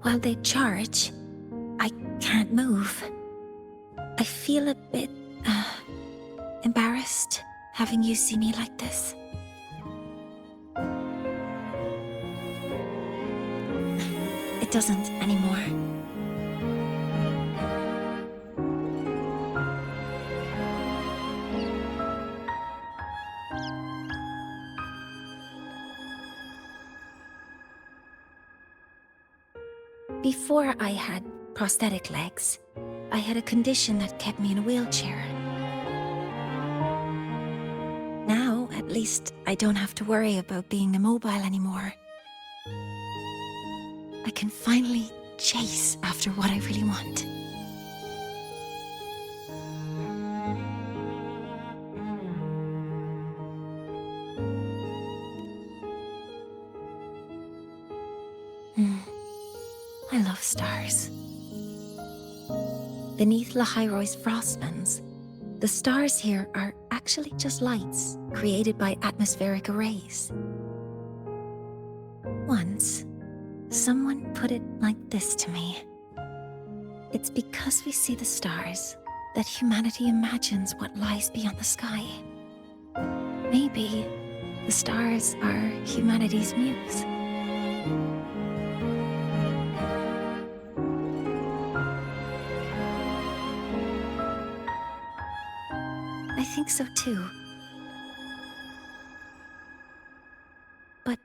While they charge, I can't move. I feel a bit, embarrassed having you see me like this. It doesn't anymore. Before I had prosthetic legs, I had a condition that kept me in a wheelchair. Now, at least, I don't have to worry about being immobile anymore. I can finally chase after what I really want. I love stars. Beneath Lahairoy's frostlands, the stars here are actually just lights created by atmospheric arrays. Once, someone put it like this to me. It's because we see the stars that humanity imagines what lies beyond the sky. Maybe the stars are humanity's muse. I think so too. But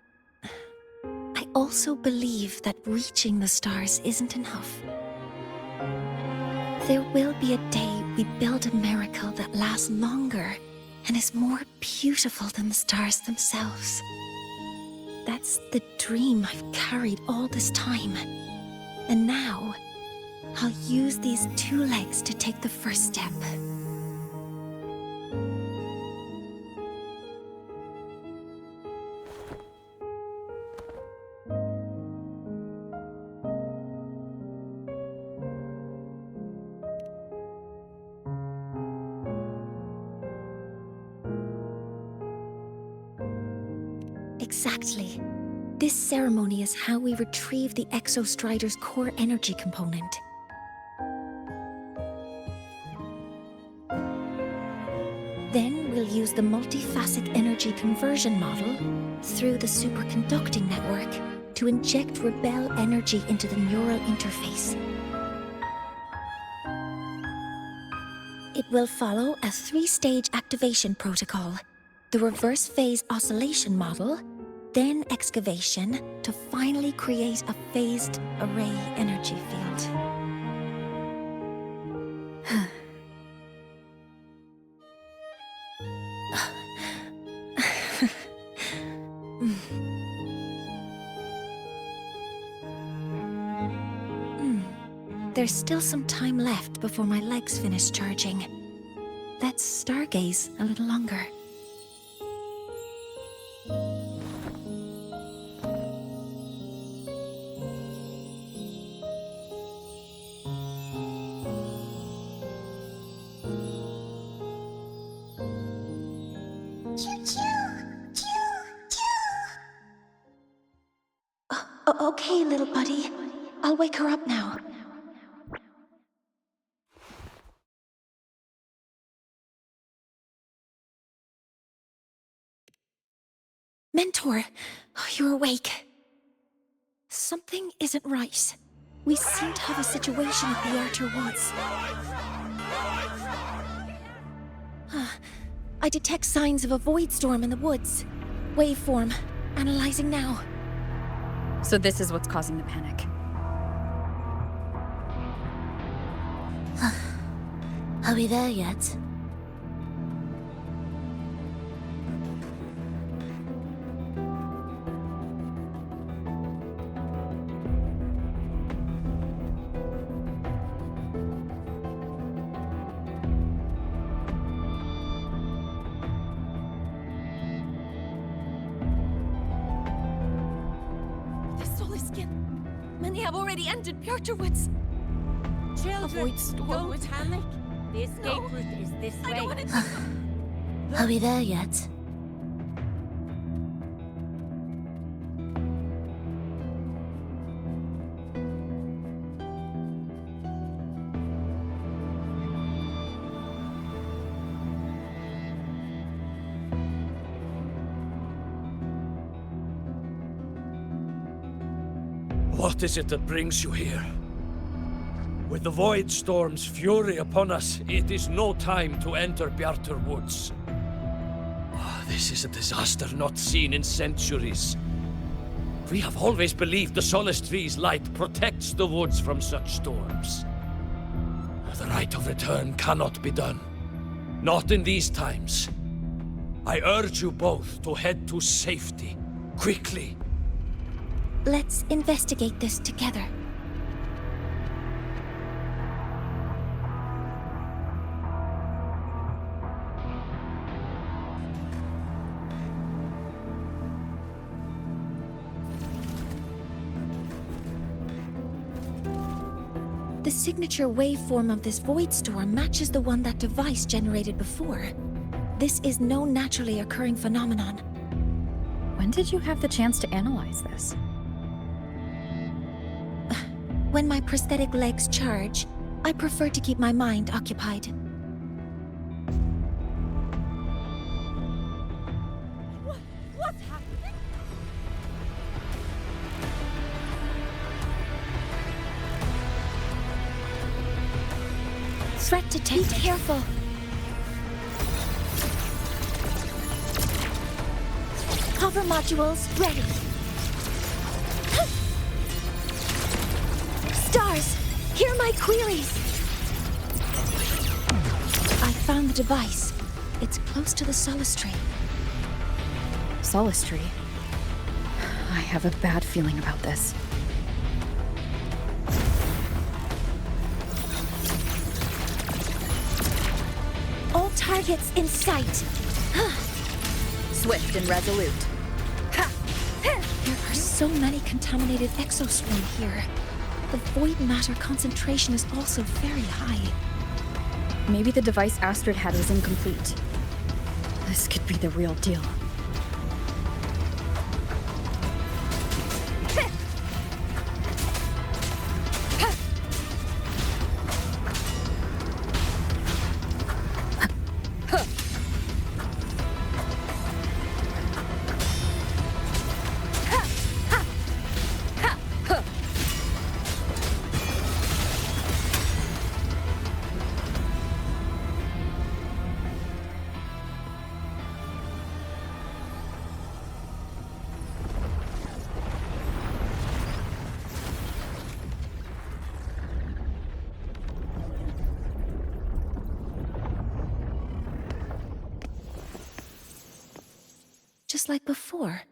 I also believe that reaching the stars isn't enough. There will be a day we build a miracle that lasts longer and is more beautiful than the stars themselves. That's the dream I've carried all this time. And now, I'll use these two legs to take the first step. Exactly. This ceremony is how we retrieve the Exostrider's core energy component. Then we'll use the multifaceted energy conversion model through the superconducting network to inject rebel energy into the neural interface. It will follow a 3-stage activation protocol: the reverse phase oscillation model, then excavation, to finally create a phased array energy field. There's still some time left before my legs finish charging. Let's stargaze a little longer. Okay, little buddy. I'll wake her up now. Mentor, you're awake. Something isn't right. We seem to have a situation at the Archer Woods. I detect signs of a void storm in the woods. Waveform. Analyzing now. So this is what's causing the panic. Are we there yet? Many have already entered Bjarterwoods. Children, don't panic. The escape route is this way. Are we there yet? What is it that brings you here? With the Void Storm's fury upon us, it is no time to enter Bjarter Woods. This is a disaster not seen in centuries. We have always believed the Solace Tree's light protects the woods from such storms. The rite of return cannot be done. Not in these times. I urge you both to head to safety, quickly. Let's investigate this together. The signature waveform of this void storm matches the one that device generated before. This is no naturally occurring phenomenon. When did you have the chance to analyze this? When my prosthetic legs charge, I prefer to keep my mind occupied. What's happening? Threat detected. Be careful. Cover modules ready. Stars, hear my queries. I found the device. It's close to the Solace Tree. Solace Tree? I have a bad feeling about this. All targets in sight. Swift and resolute. There are so many contaminated exoswarm here. The void matter concentration is also very high. Maybe the device Astrid had was incomplete. This could be the real deal. just like before.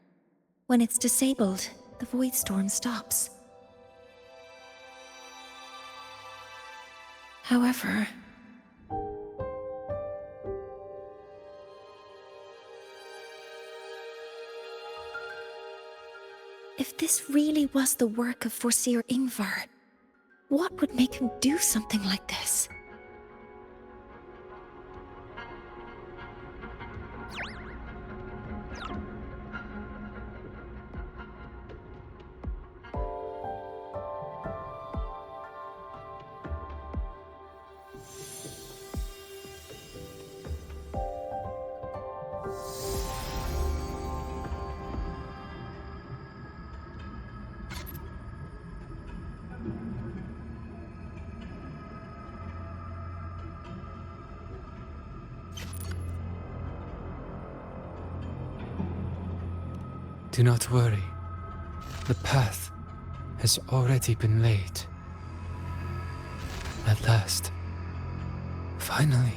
When it's disabled, the void storm stops. However, if this really was the work of Foreseer Ingvar, what would make him do something like this? Do not worry. The path has already been laid. At last. Finally.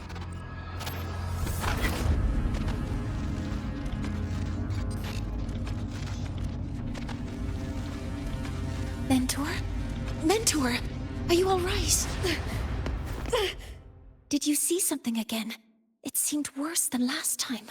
Mentor? Mentor! Are you alright? Did you see something again? It seemed worse than last time.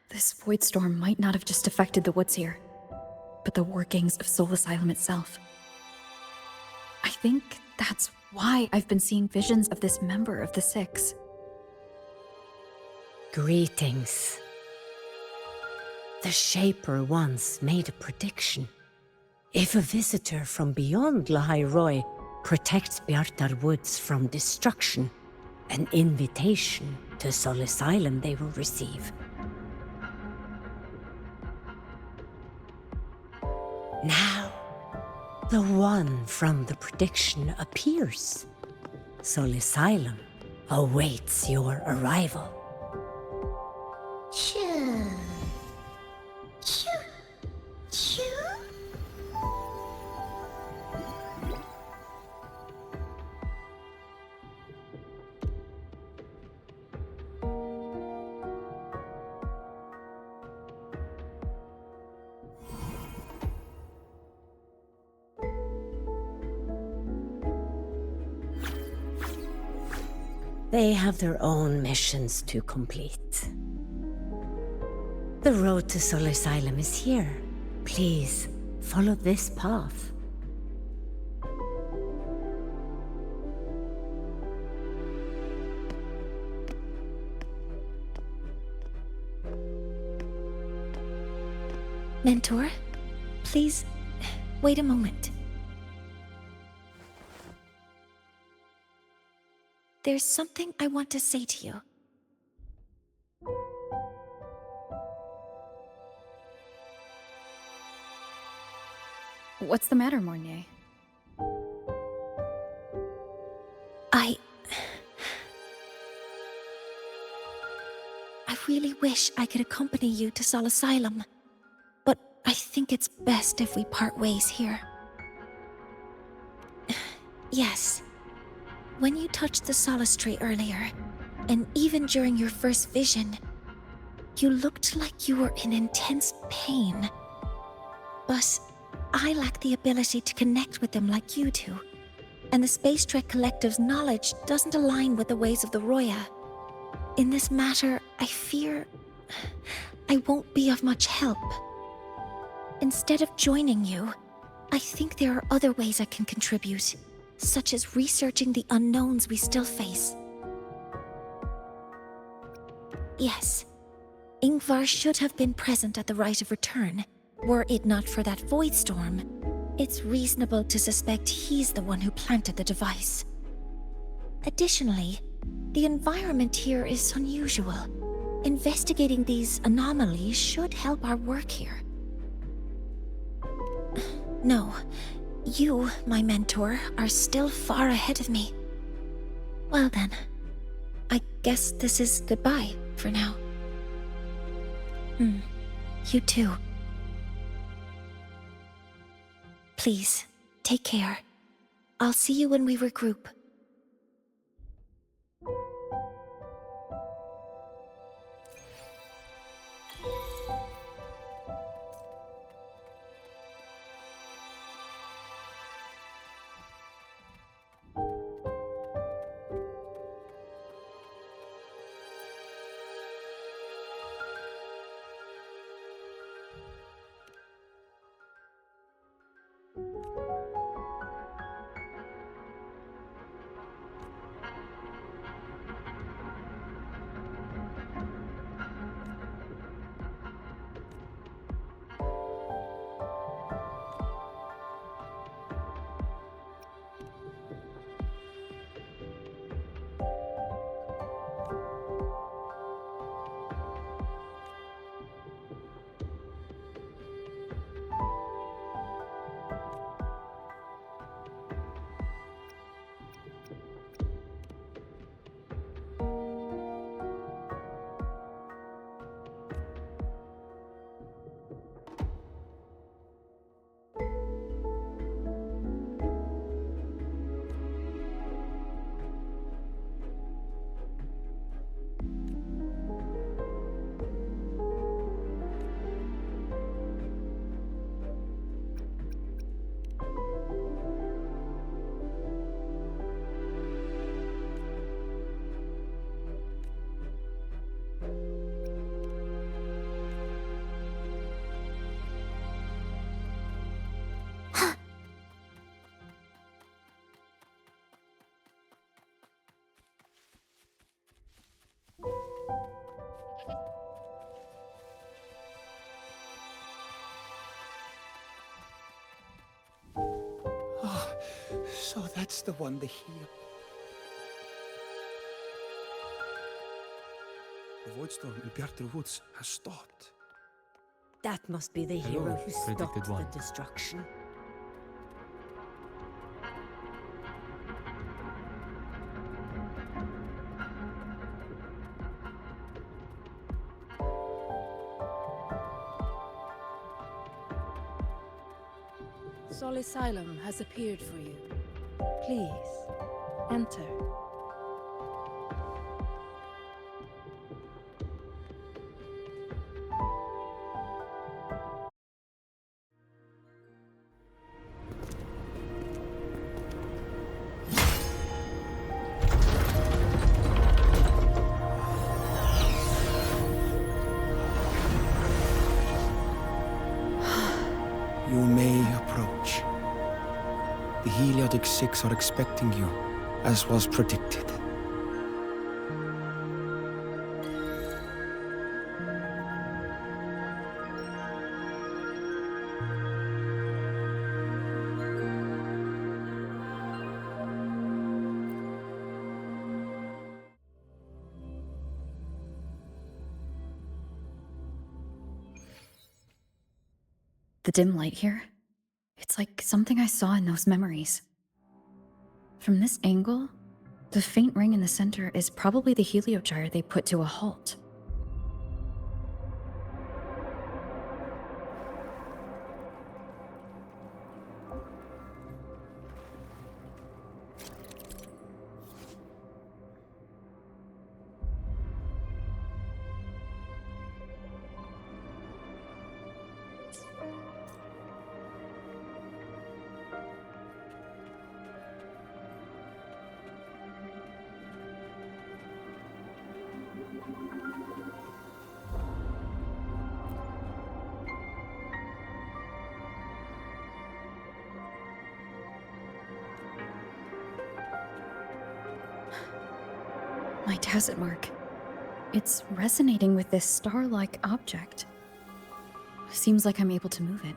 This void storm might not have just affected the woods here, but the workings of Soul Asylum itself. I think that's why I've been seeing visions of this member of the Six. Greetings. The Shaper once made a prediction. If a visitor from beyond Lahairoi protects Bjartar Woods from destruction, an invitation to Soul Asylum they will receive. Now, the one from the prediction appears. Soul Asylum awaits your arrival. Choo. Choo. Choo. They have their own missions to complete. The road to Soul Asylum is here. Please, follow this path. Mentor, please, wait a moment. There's something I want to say to you. What's the matter, Mornier? I really wish I could accompany you to Soul Asylum, but I think it's best if we part ways here. Yes. When you touched the solace tree earlier, and even during your first vision, you looked like you were in intense pain. But I lack the ability to connect with them like you do, and the Space Trek Collective's knowledge doesn't align with the ways of the Roya. In this matter, I fear I won't be of much help. Instead of joining you, I think there are other ways I can contribute, such as researching the unknowns we still face. Yes, Ingvar should have been present at the Rite of Return. Were it not for that void storm, it's reasonable to suspect he's the one who planted the device. Additionally, the environment here is unusual. Investigating these anomalies should help our work here. No. You, my mentor, are still far ahead of me. Well then, I guess this is goodbye for now. You too. Please, Take care. I'll see you when we regroup. So that's the one, the Hier. The void storm in Bjartur Woods has stopped. That must be the Hello, hero who stopped predicted one. the destruction. Sol Asylum has appeared for you. Please, enter. You may approach. The Heliotic Six are expecting you, as was predicted. The dim light here, it's like something I saw in those memories. From this angle, the faint ring in the center is probably the heliogyre they put to a halt. My tacit mark. It's resonating with this star-like object. Seems like I'm able to move it.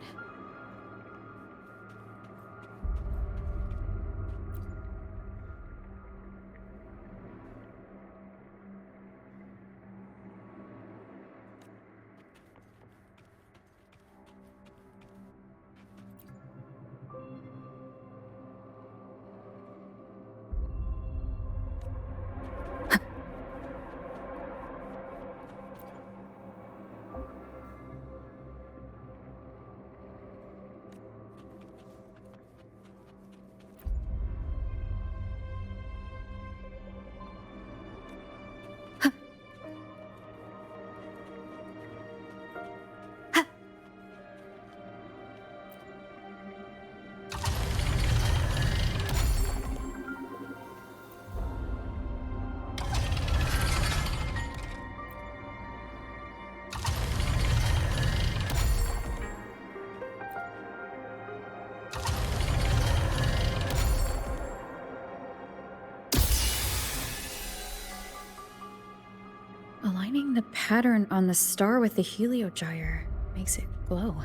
Finding the pattern on the star with the heliogyre makes it glow.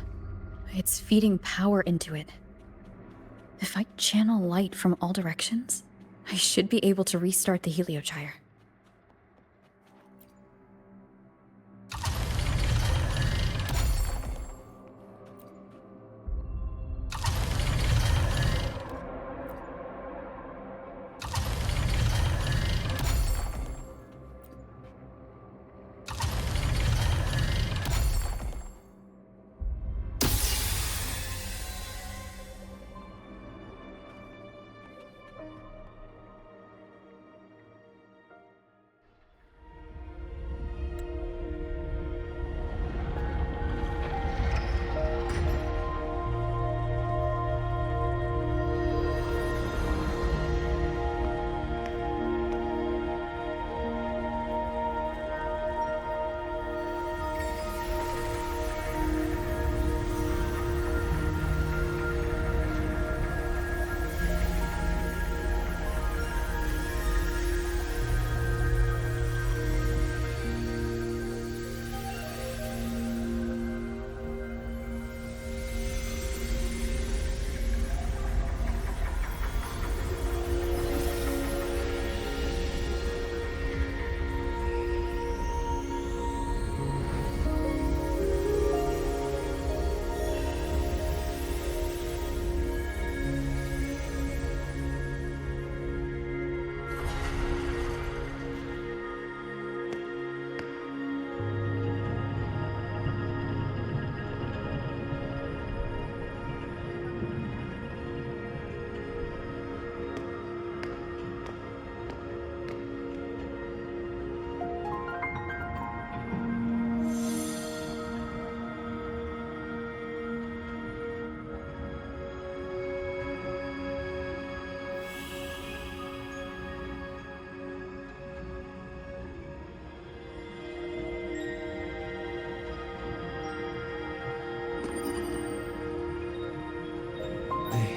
It's feeding power into it. If I channel light from all directions, I should be able to restart the heliogyre.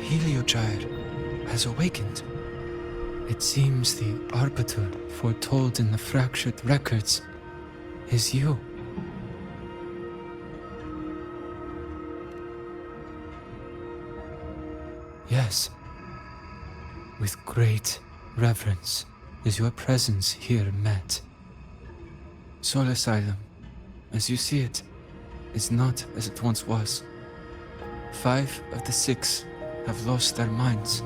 Heliogyre has awakened. It seems the arbiter foretold in the fractured records is you. Yes, with great reverence is your presence here met. Soul Asylum, as you see it, is not as it once was. 5 of the 6 have lost their minds,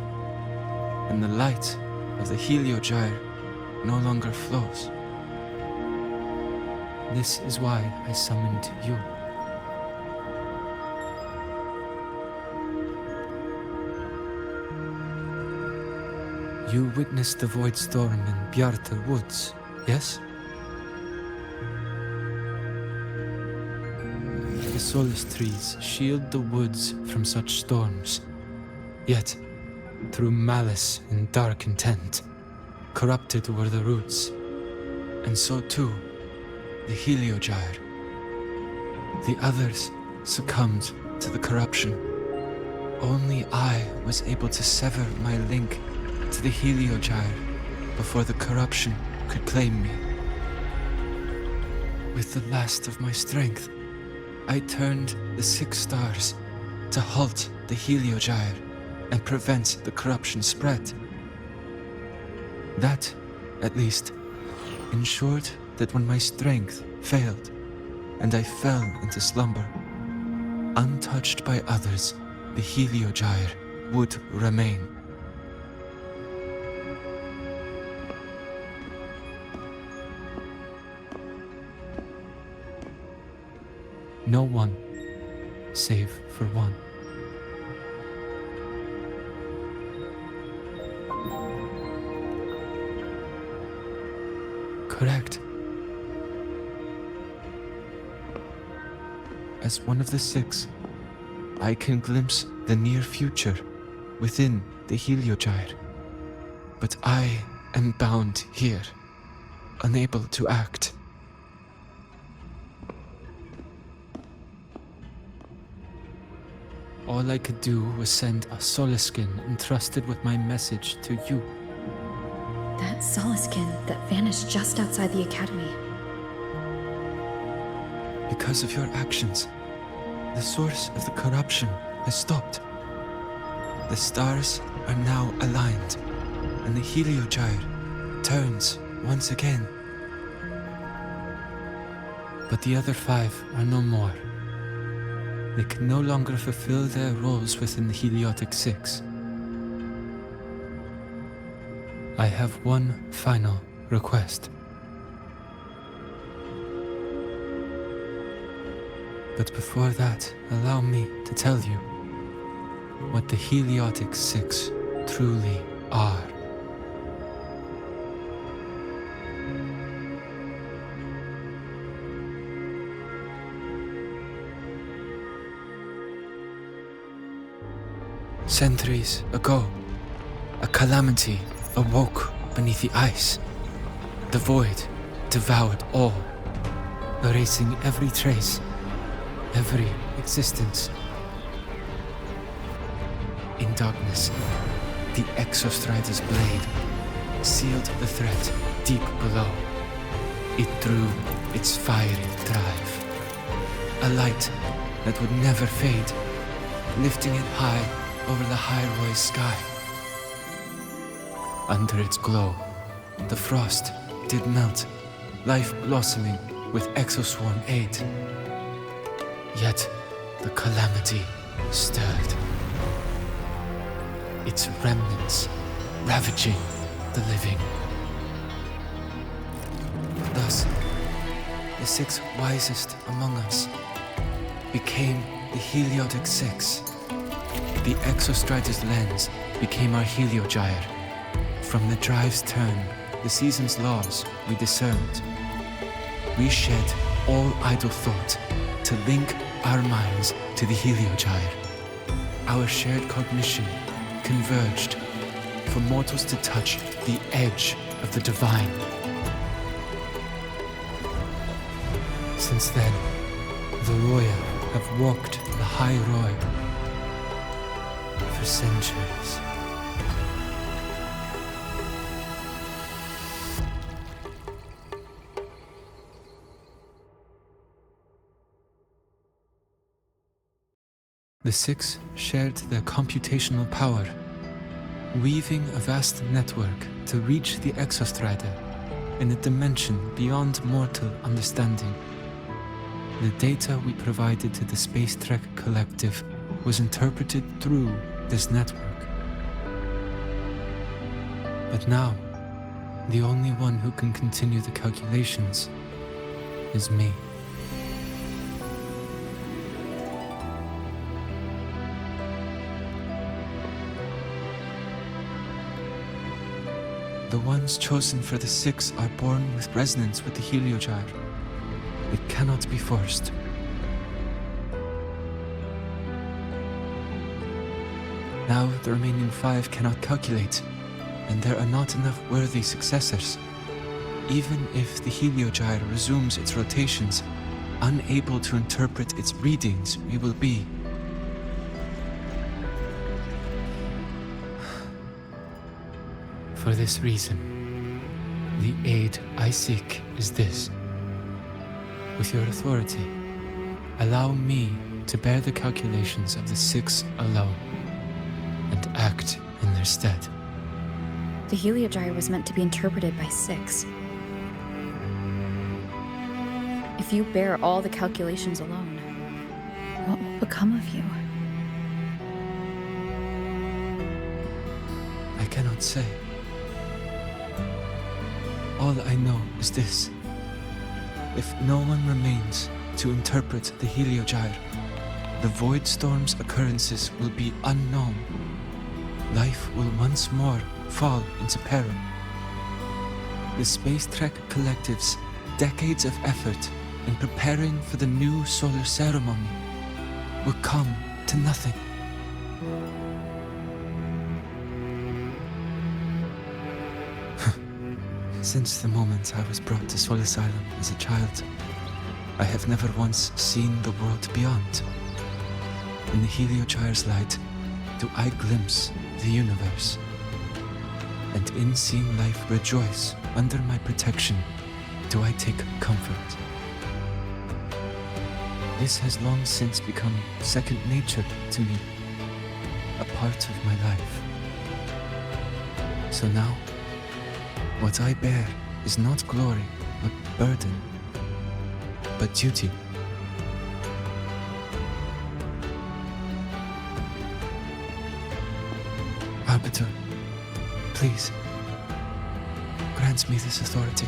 and the light of the heliogyre no longer flows. This is why I summoned you. You witnessed the void storm in Bjartar Woods, yes? The solace trees shield the woods from such storms. Yet, through malice and dark intent, corrupted were the roots, and so too the heliogyre. The others succumbed to the corruption. Only I was able to sever my link to the heliogyre before the corruption could claim me. With the last of my strength, I turned the 6 stars to halt the heliogyre and prevent the corruption spread. That, at least, ensured that when my strength failed and I fell into slumber, untouched by others, the heliogyre would remain. No one, save for one. Correct. As one of the 6, I can glimpse the near future within the heliogyre. But I am bound here, unable to act. All I could do was send a Soliskin entrusted with my message to you. That Soliskin that vanished just outside the academy. Because of your actions, the source of the corruption has stopped. The stars are now aligned, and the Heliogyre turns once again. But the other 5 are no more. They can no longer fulfill their roles within the Heliotic 6. I have one final request. But before that, allow me to tell you what the Heliotic 6 truly are. Centuries ago, a calamity awoke beneath the ice. The void devoured all, erasing every trace, every existence. In darkness, the Exostrider's blade sealed the threat deep below. It drew its fiery drive, a light that would never fade, lifting it high over the High sky. Under its glow, the frost did melt, life blossoming with Exoswarm aid. Yet the calamity stirred, its remnants ravaging the living. Thus, the 6 wisest among us became the Heliotic 6. The Exostrider's lens became our Heliogyre. From the drive's turn, the season's laws we discerned. We shed all idle thought to link our minds to the Heliogyre. Our shared cognition converged for mortals to touch the edge of the divine. Since then, the Roya have walked the High Roy for centuries. The 6 shared their computational power, weaving a vast network to reach the Exostrider in a dimension beyond mortal understanding. The data we provided to the Space Trek Collective was interpreted through this network. But now, the only one who can continue the calculations is me. The ones chosen for the 6 are born with resonance with the Heliogyre. It cannot be forced. Now the remaining 5 cannot calculate, and there are not enough worthy successors. Even if the Heliogyre resumes its rotations, unable to interpret its readings, we will be. For this reason, the aid I seek is this. With your authority, allow me to bear the calculations of the 6 alone, and act in their stead. The Heliogyre was meant to be interpreted by 6. If you bear all the calculations alone, what will become of you? I cannot say. All I know is this. If no one remains to interpret the Heliogyre, the Void Storm's occurrences will be unknown. Life will once more fall into peril. The Space Trek Collective's decades of effort in preparing for the new solar ceremony will come to nothing. Since the moment I was brought to Sol Asylum as a child, I have never once seen the world beyond. In the Heliogyre's light, do I glimpse the universe. And in seeing life rejoice under my protection, do I take comfort. This has long since become second nature to me, a part of my life. So now, what I bear is not glory, not burden, but duty. Arbiter, please, grant me this authority.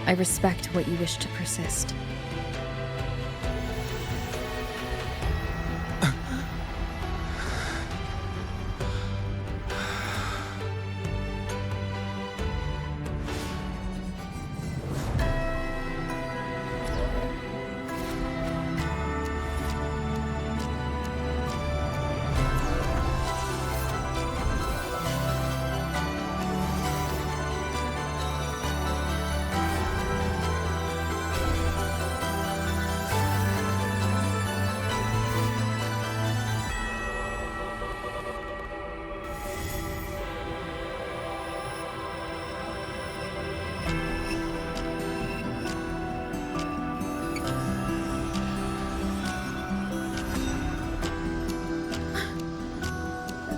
I respect what you wish to persist.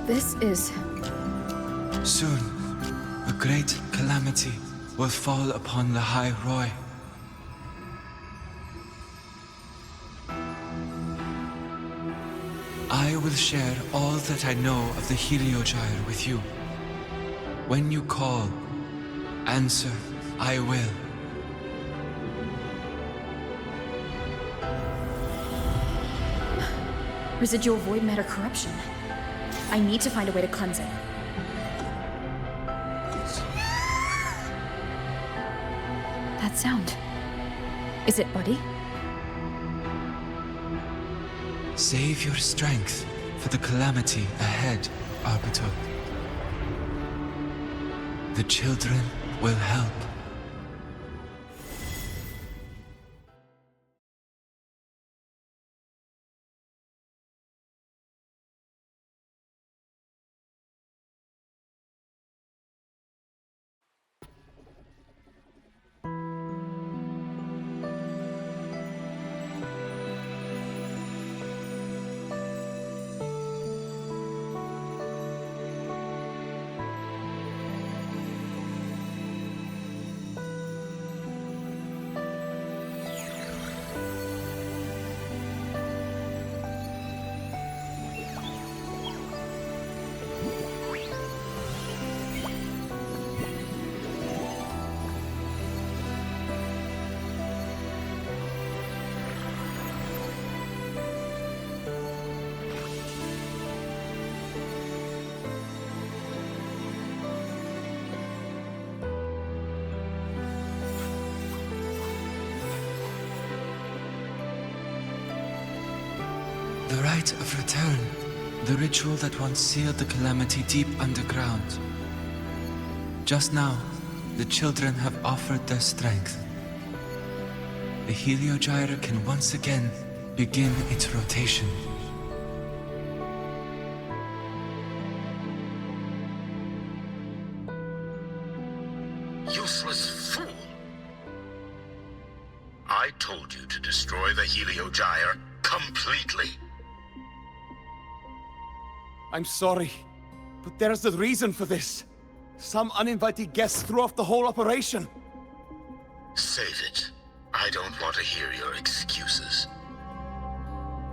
This is... Soon, a great calamity will fall upon the High Roy. I will share all that I know of the Heliogyre with you. When you call, answer, I will. Residual void matter corruption. I need to find a way to cleanse it. That sound. Is it Buddy? Save your strength for the calamity ahead, Arbiter. The children will help. The rite of return, the ritual that once sealed the calamity deep underground. Just now, the children have offered their strength. The Heliogyre can once again begin its rotation. Useless fool! I told you to destroy the Heliogyre completely. I'm sorry, but there's a reason for this. Some uninvited guests threw off the whole operation. Save it. I don't want to hear your excuses.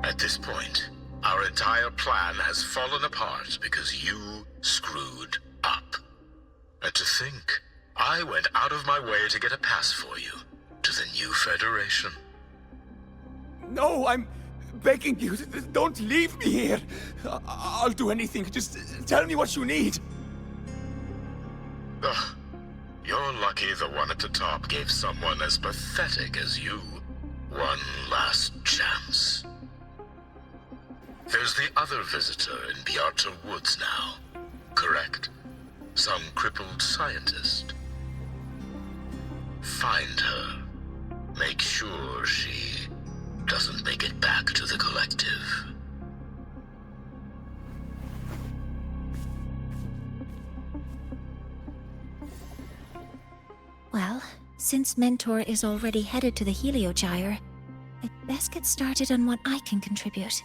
At this point, our entire plan has fallen apart because you screwed up. And to think, I went out of my way to get a pass for you to the new Federation. No, I'm begging you, don't leave me here. I'll do anything, just tell me what you need. Ugh. You're lucky the one at the top gave someone as pathetic as you one last chance. There's the other visitor in Bjarta Woods now, correct? Some crippled scientist. Find her. Make sure she doesn't make it back to the collective. Since Mentor is already headed to the Heliogyre, I'd best get started on what I can contribute.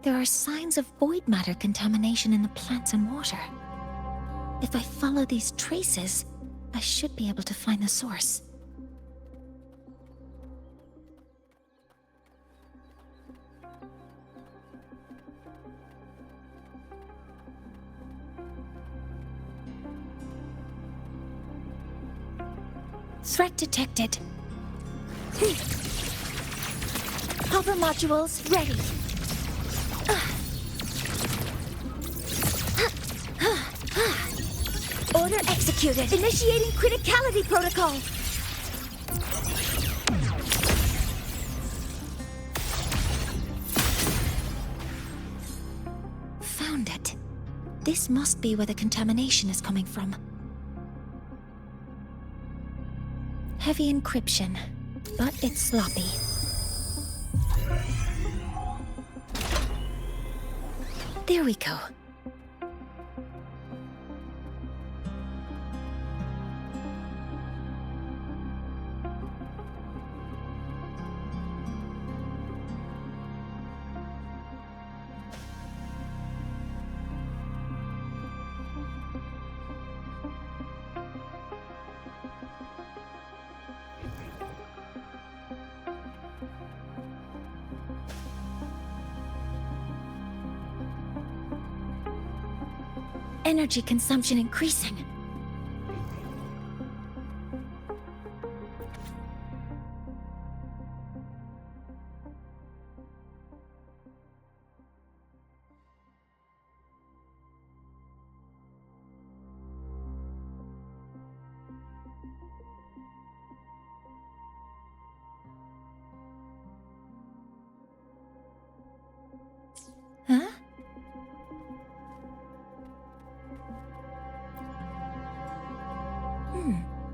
There are signs of void matter contamination in the plants and water. If I follow these traces, I should be able to find the source. Threat detected. Hover modules ready. Order executed. Initiating criticality protocol. Found it. This must be where the contamination is coming from. Heavy encryption, but it's sloppy. There we go. Energy consumption increasing. Huh?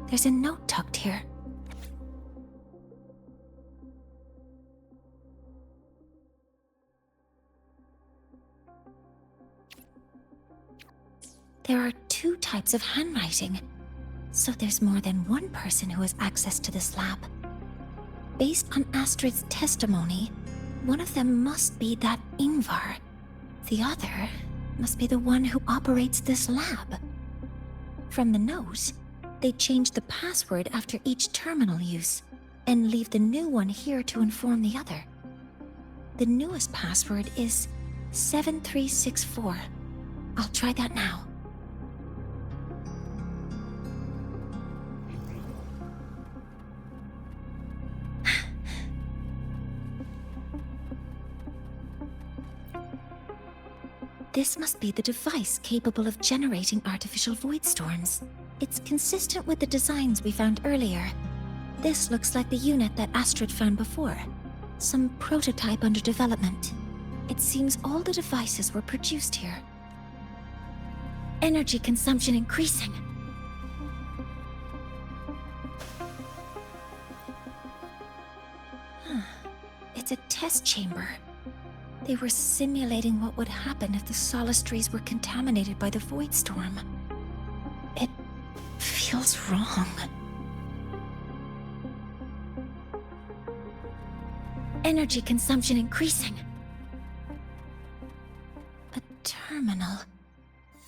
There's a note tucked here. There are 2 types of handwriting, so there's more than one person who has access to this lab. Based on Astrid's testimony, one of them must be that Ingvar. The other must be the one who operates this lab. From the note, they change the password after each terminal use, and leave the new one here to inform the other. The newest password is 7364. I'll try that now. This must be the device capable of generating artificial void storms. It's consistent with the designs we found earlier. This looks like the unit that Astrid found before. Some prototype under development. It seems all the devices were produced here. Energy consumption increasing. It's a test chamber. They were simulating what would happen if the solistries were contaminated by the void storm. It feels wrong. Energy consumption increasing. A terminal.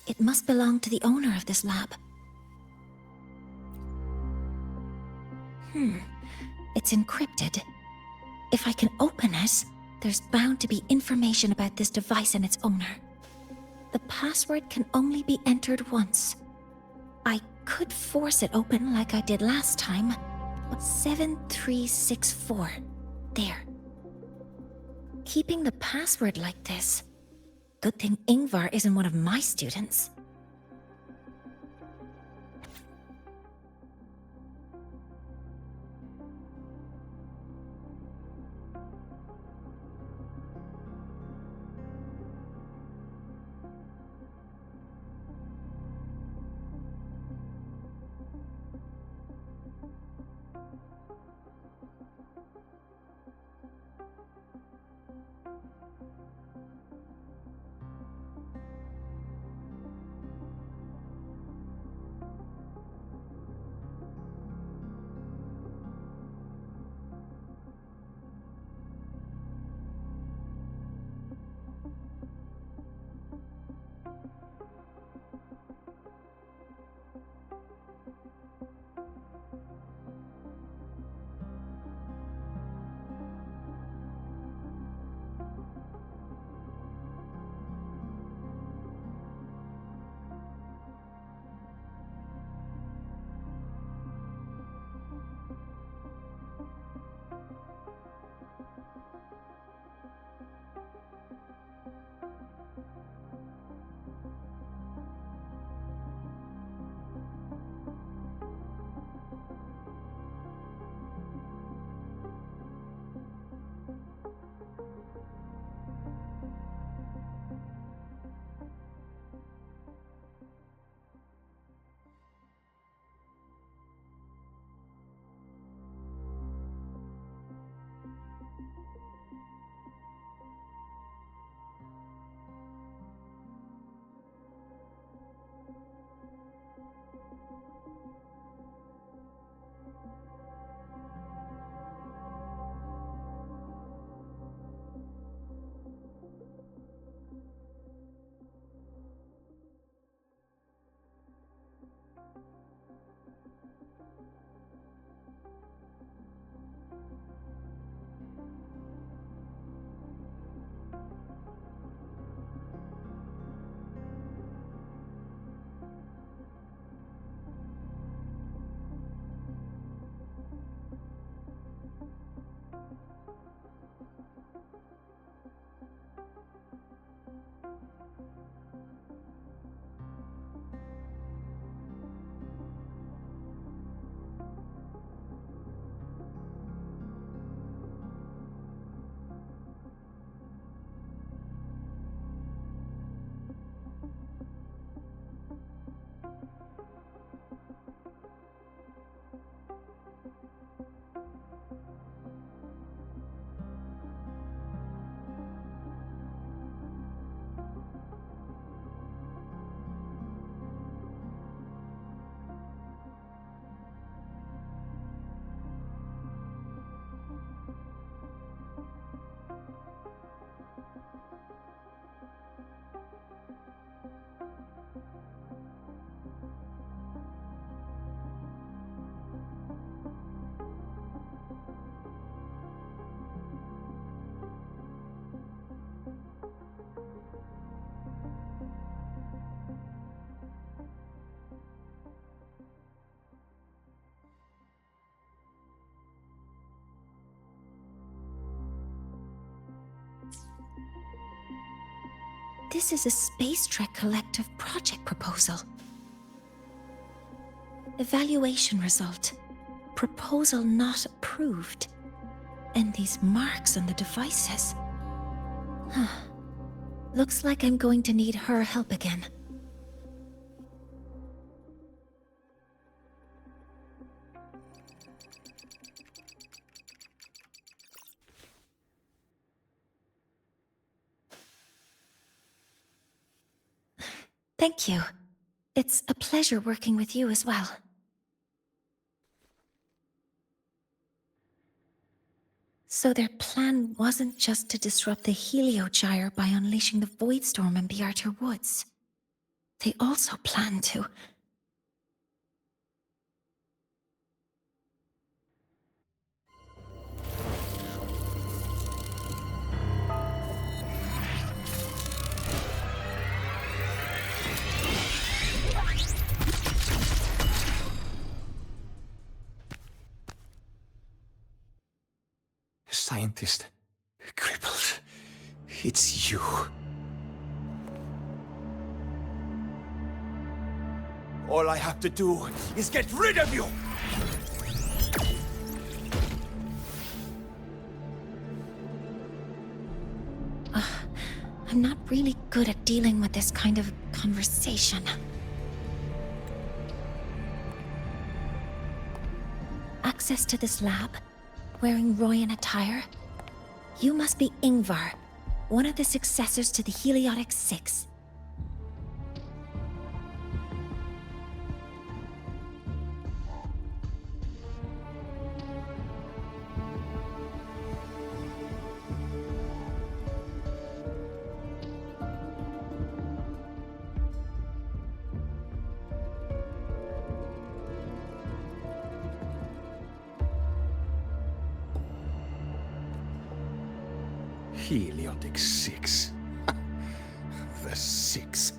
It must belong to the owner of this lab. It's encrypted. If I can open it, there's bound to be information about this device and its owner. The password can only be entered once. I could force it open like I did last time. 7364. There. Keeping the password like this. Good thing Ingvar isn't one of my students. This is a Space Trek Collective project proposal. Evaluation result. Proposal not approved. And these marks on the devices. Looks like I'm going to need her help again. Thank you. It's a pleasure working with you as well. So their plan wasn't just to disrupt the Heliogyre by unleashing the Void Storm in the Outer Woods. They also planned to... Scientist, crippled. It's you. All I have to do is get rid of you! I'm not really good at dealing with this kind of conversation. Access to this lab? Wearing Royan attire? You must be Ingvar, one of the successors to the Heliotic Six. Heliotic Six. The Six.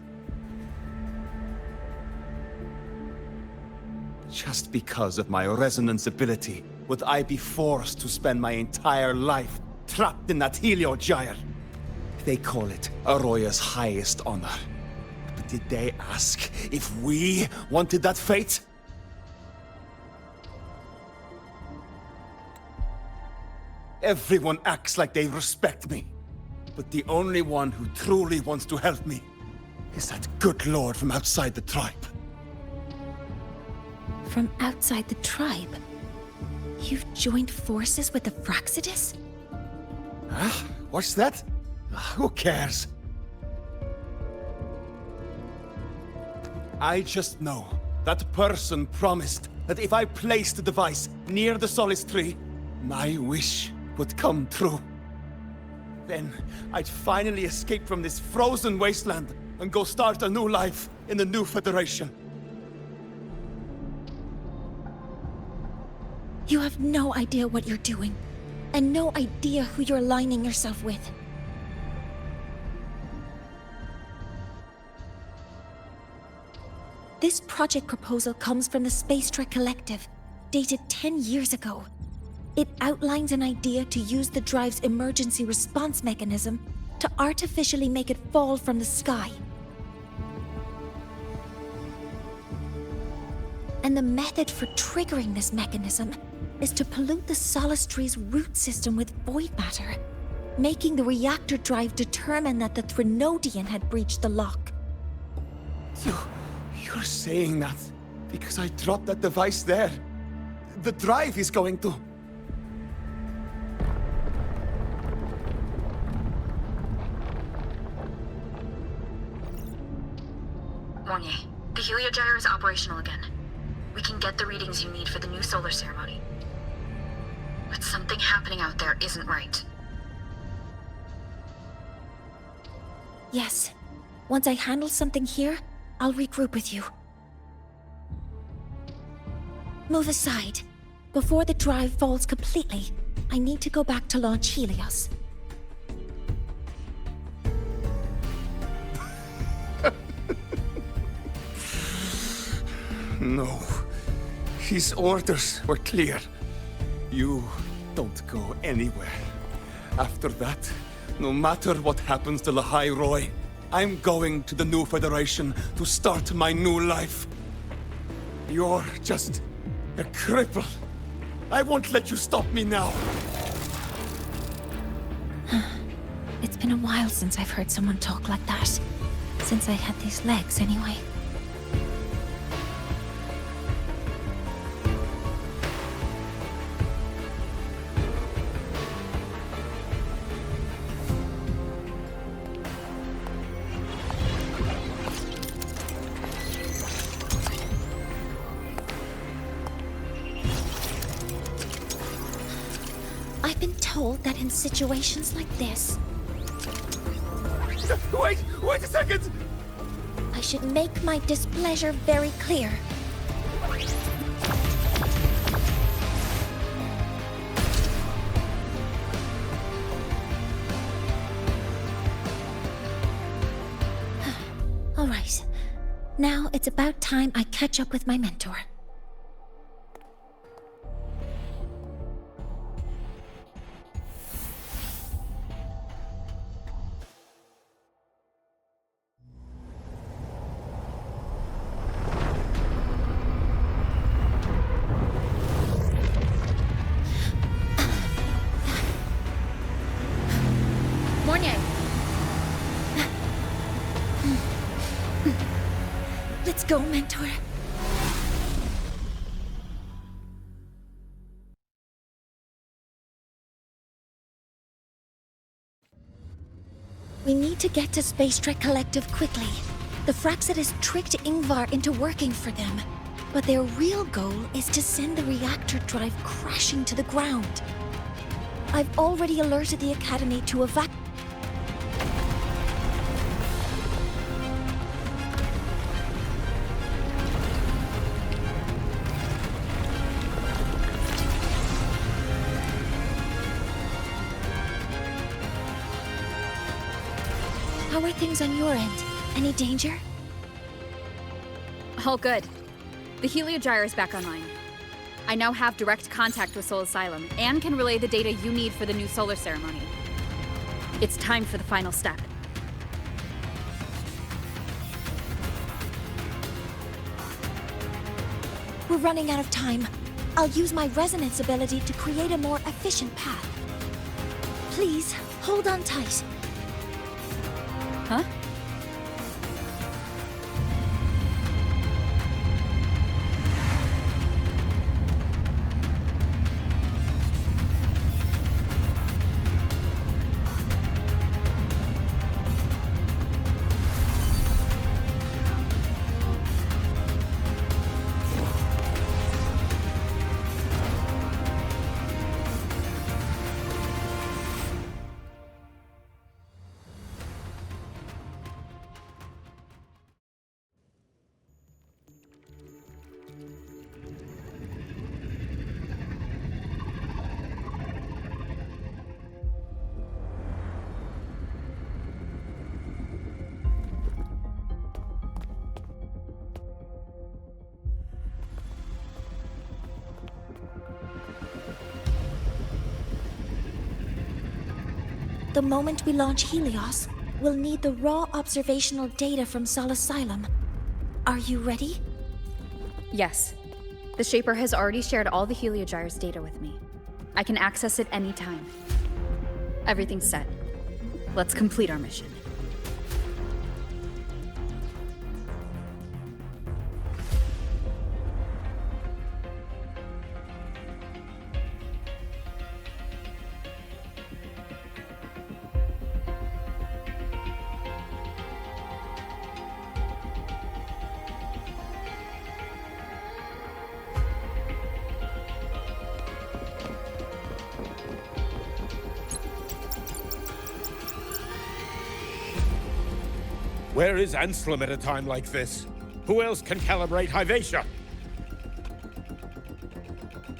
Just because of my resonance ability, would I be forced to spend my entire life trapped in that Heliogyre? They call it Aroya's highest honor. But did they ask if we wanted that fate? Everyone acts like they respect me. But the only one who truly wants to help me is that good lord from outside the tribe. From outside the tribe? You've joined forces with the Fraxidus? Huh? What's that? Who cares? I just know that person promised that if I placed the device near the Solace Tree, my wish would come true. Then I'd finally escape from this frozen wasteland and go start a new life in the new Federation. You have no idea what you're doing, and no idea who you're aligning yourself with. This project proposal comes from the Space Trek Collective, dated 10 years ago. It outlines an idea to use the drive's emergency response mechanism to artificially make it fall from the sky. And the method for triggering this mechanism is to pollute the Solace Tree's root system with void matter, making the reactor drive determine that the Threnodian had breached the lock. You're saying that because I dropped that device there? The drive is going to... Mornier, the Heliogyre is operational again. We can get the readings you need for the new solar ceremony. But something happening out there isn't right. Yes. Once I handle something here, I'll regroup with you. Move aside. Before the drive falls completely, I need to go back to launch Helios. No. His orders were clear. You don't go anywhere. After that, no matter what happens to Lahai Roy, I'm going to the new Federation to start my new life. You're just a cripple. I won't let you stop me now. It's been a while since I've heard someone talk like that. Since I had these legs, anyway. I've been told that in situations like this... Wait a second! I should make my displeasure very clear. All right. Now it's about time I catch up with my mentor. Let's go, mentor. We need to get to Space Trek Collective quickly. The Fraxit has tricked Ingvar into working for them, but their real goal is to send the reactor drive crashing to the ground. I've already alerted the Academy to evacuate. How are things on your end? Any danger? All good. The Heliogyre is back online. I now have direct contact with Sol Asylum and can relay the data you need for the new solar ceremony. It's time for the final step. We're running out of time. I'll use my resonance ability to create a more efficient path. Please, hold on tight. Huh? The moment we launch Helios, we'll need the raw observational data from Sol Asylum. Are you ready? Yes. The Shaper has already shared all the Heliogyre's data with me. I can access it anytime. Everything's set. Let's complete our mission. Where is Anselm at a time like this? Who else can calibrate Hyvatia?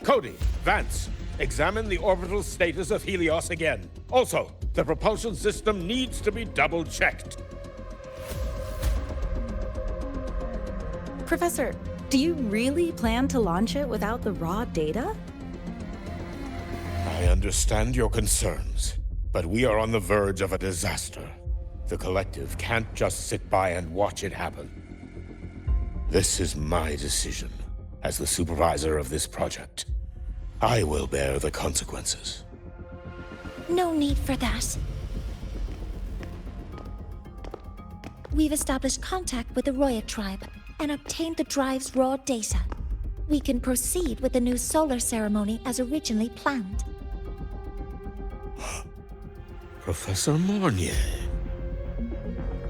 Cody, Vance, examine the orbital status of Helios again. Also, the propulsion system needs to be double-checked. Professor, do you really plan to launch it without the raw data? I understand your concerns, but we are on the verge of a disaster. The collective can't just sit by and watch it happen. This is my decision. As the supervisor of this project, I will bear the consequences. No need for that. We've established contact with the Roya tribe and obtained the drive's raw data. We can proceed with the new solar ceremony as originally planned. Professor Mornier.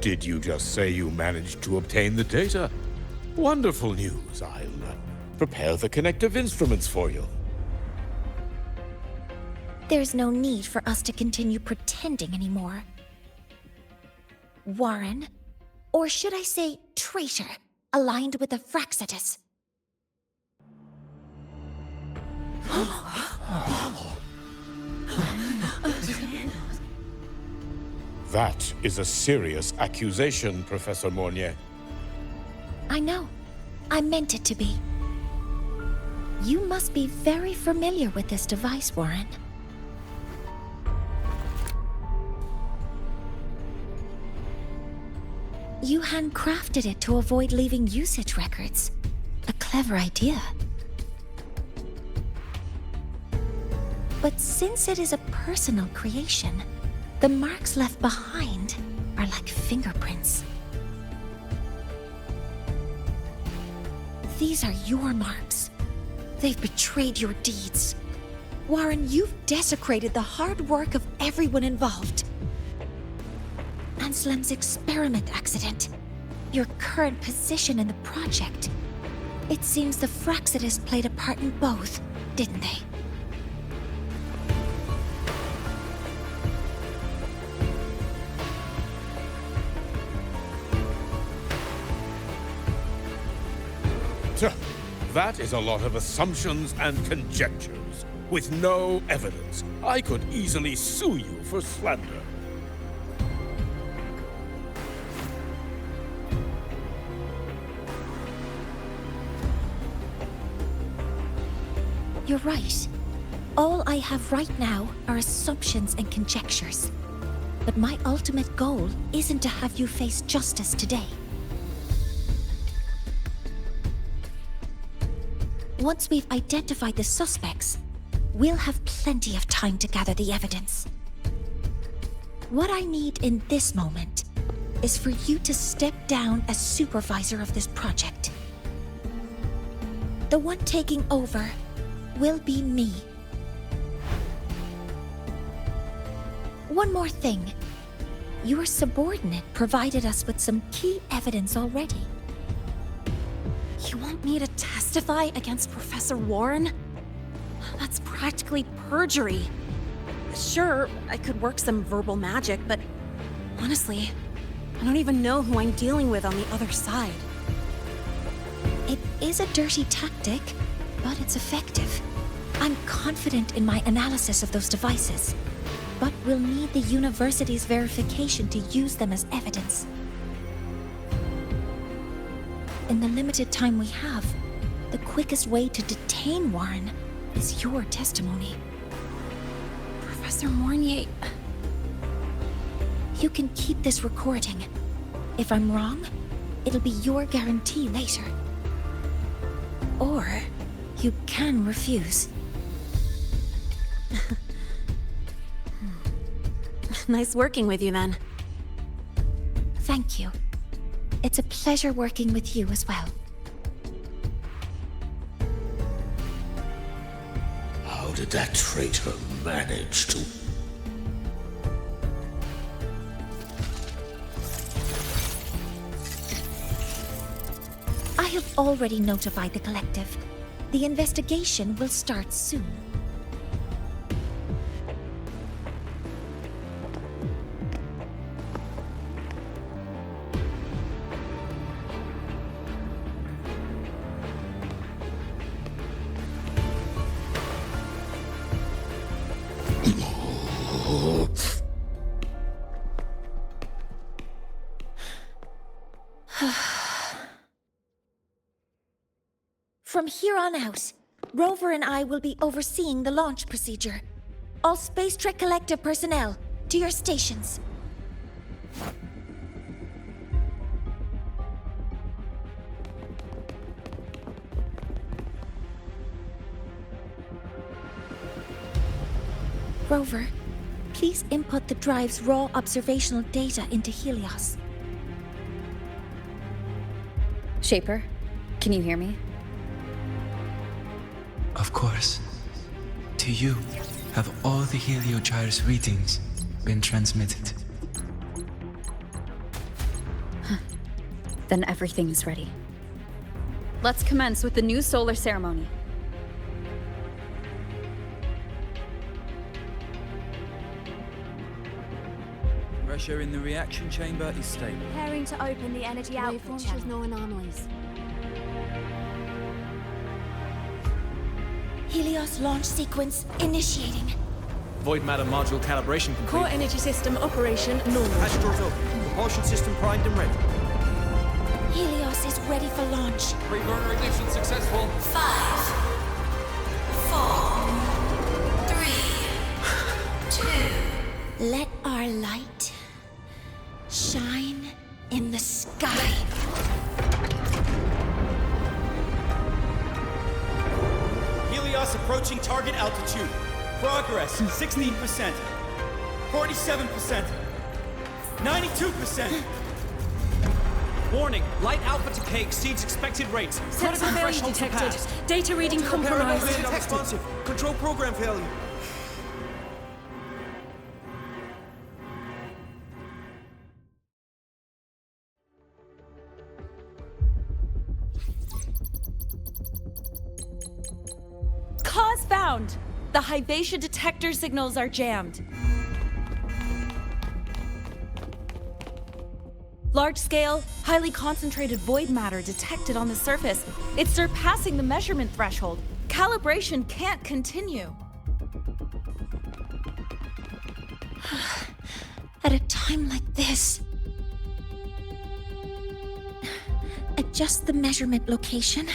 Did you just say you managed to obtain the data? Wonderful news. I'll prepare the connective instruments for you. There's no need for us to continue pretending anymore. Warren, or should I say traitor, aligned with the Fraxitus. That is a serious accusation, Professor Mornier. I know. I meant it to be. You must be very familiar with this device, Warren. You handcrafted it to avoid leaving usage records. A clever idea. But since it is a personal creation, the marks left behind are like fingerprints. These are your marks. They've betrayed your deeds. Warren, you've desecrated the hard work of everyone involved. Anslem's experiment accident, your current position in the project. It seems the Fraxitus played a part in both, didn't they? That is a lot of assumptions and conjectures, with no evidence. I could easily sue you for slander. You're right. All I have right now are assumptions and conjectures. But my ultimate goal isn't to have you face justice today. Once we've identified the suspects, we'll have plenty of time to gather the evidence. What I need in this moment is for you to step down as supervisor of this project. The one taking over will be me. One more thing. Your subordinate provided us with some key evidence already. You want me to testify against Professor Warren? That's practically perjury. Sure, I could work some verbal magic, but honestly, I don't even know who I'm dealing with on the other side. It is a dirty tactic, but it's effective. I'm confident in my analysis of those devices, but we'll need the university's verification to use them as evidence. In the limited time we have, the quickest way to detain Warren is your testimony. Professor Mornier... You can keep this recording. If I'm wrong, it'll be your guarantee later. Or you can refuse. Nice working with you, then. Thank you. It's a pleasure working with you as well. How did that traitor manage to... I have already notified the collective. The investigation will start soon. From here on out, Rover and I will be overseeing the launch procedure. All Space Trek Collective personnel, to your stations. Rover, please input the drive's raw observational data into Helios. Shaper, can you hear me? Of course. To you, have all the Heliogyre's readings been transmitted? Then everything is ready. Let's commence with the new solar ceremony. Pressure in the reaction chamber is stable. Preparing to open the energy output channel. No anomalies. Helios launch sequence initiating. Void matter module calibration complete. Core energy system operation normal. Hatch doors open. Propulsion system primed and ready. Helios is ready for launch. Pre-burner ignition successful. 5, 4, 3, 2. Let our light shine in the sky. Helios approaching target altitude. Progress 16%. 47%. 92%. Warning, light alpha decay exceeds expected rates. Sensor failure detected. Data reading compromised. Unresponsive. Control program failure. Cause found! The Hyvatia detector signals are jammed. Large-scale, highly concentrated void matter detected on the surface. It's surpassing the measurement threshold. Calibration can't continue. At a time like this. Adjust the measurement location.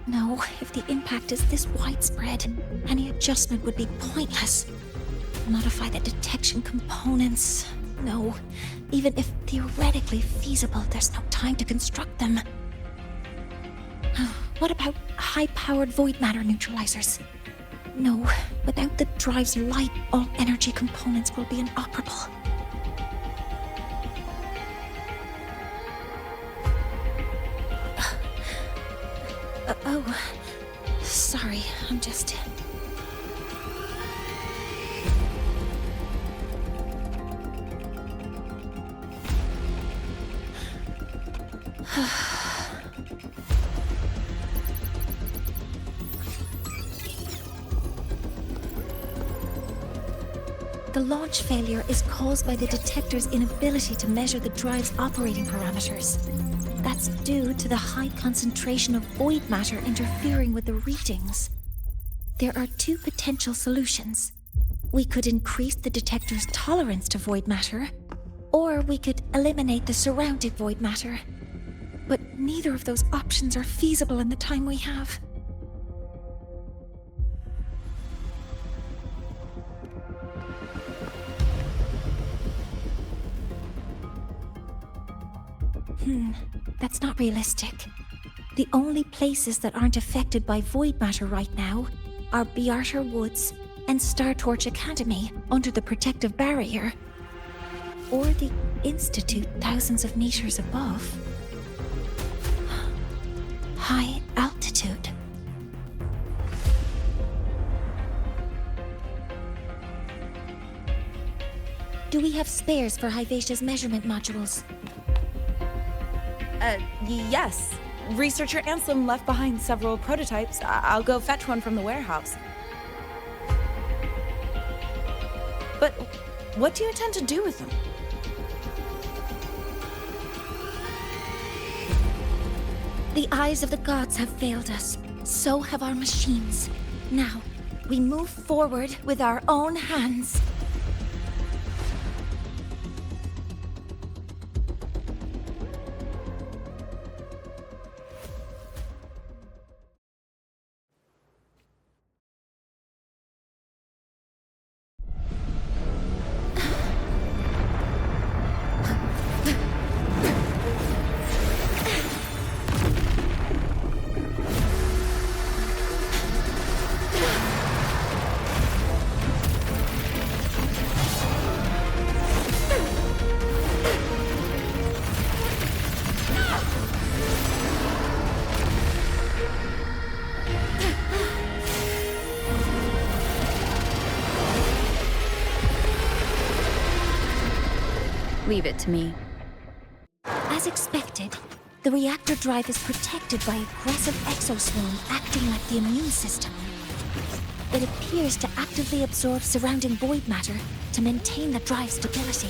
No, if the impact is this widespread, any adjustment would be pointless. Modify the detection components. No, even if theoretically feasible, there's no time to construct them. What about high-powered void matter neutralizers? No, without the drive's light, all energy components will be inoperable. Oh, sorry, I'm just... The launch failure is caused by the detector's inability to measure the drive's operating parameters. That's due to the high concentration of void matter interfering with the readings. There are two potential solutions. We could increase the detector's tolerance to void matter, or we could eliminate the surrounding void matter. But neither of those options are feasible in the time we have. That's not realistic. The only places that aren't affected by void matter right now are Bearter Woods and Star Torch Academy under the protective barrier, or the Institute thousands of meters above. High altitude. Do we have spares for Hyvatia's measurement modules? Yes. Researcher Anselm left behind several prototypes. I'll go fetch one from the warehouse. But what do you intend to do with them? The eyes of the gods have failed us. So have our machines. Now, we move forward with our own hands. Leave it to me. As expected, the reactor drive is protected by aggressive exoswarm acting like the immune system. It appears to actively absorb surrounding void matter to maintain the drive stability.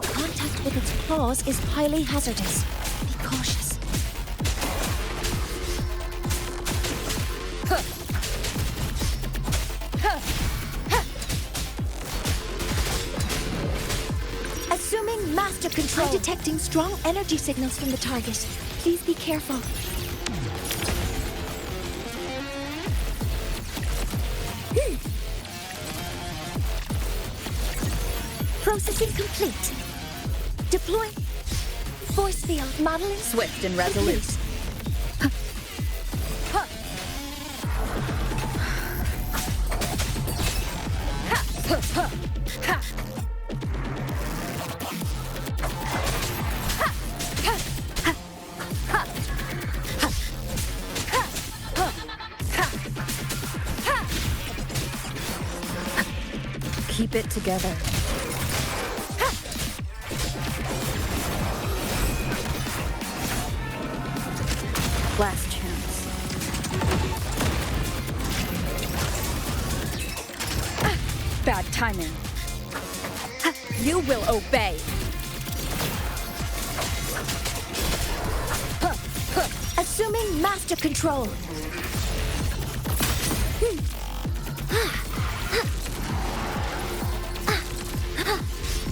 Contact with its claws is highly hazardous. Be cautious. Assuming master control. I'm detecting strong energy signals from the target. Please be careful. Processing complete. Deploying force field. Modeling. Swift and resolute. Keep it together. Last chance. Bad timing. You will obey. Assuming master control.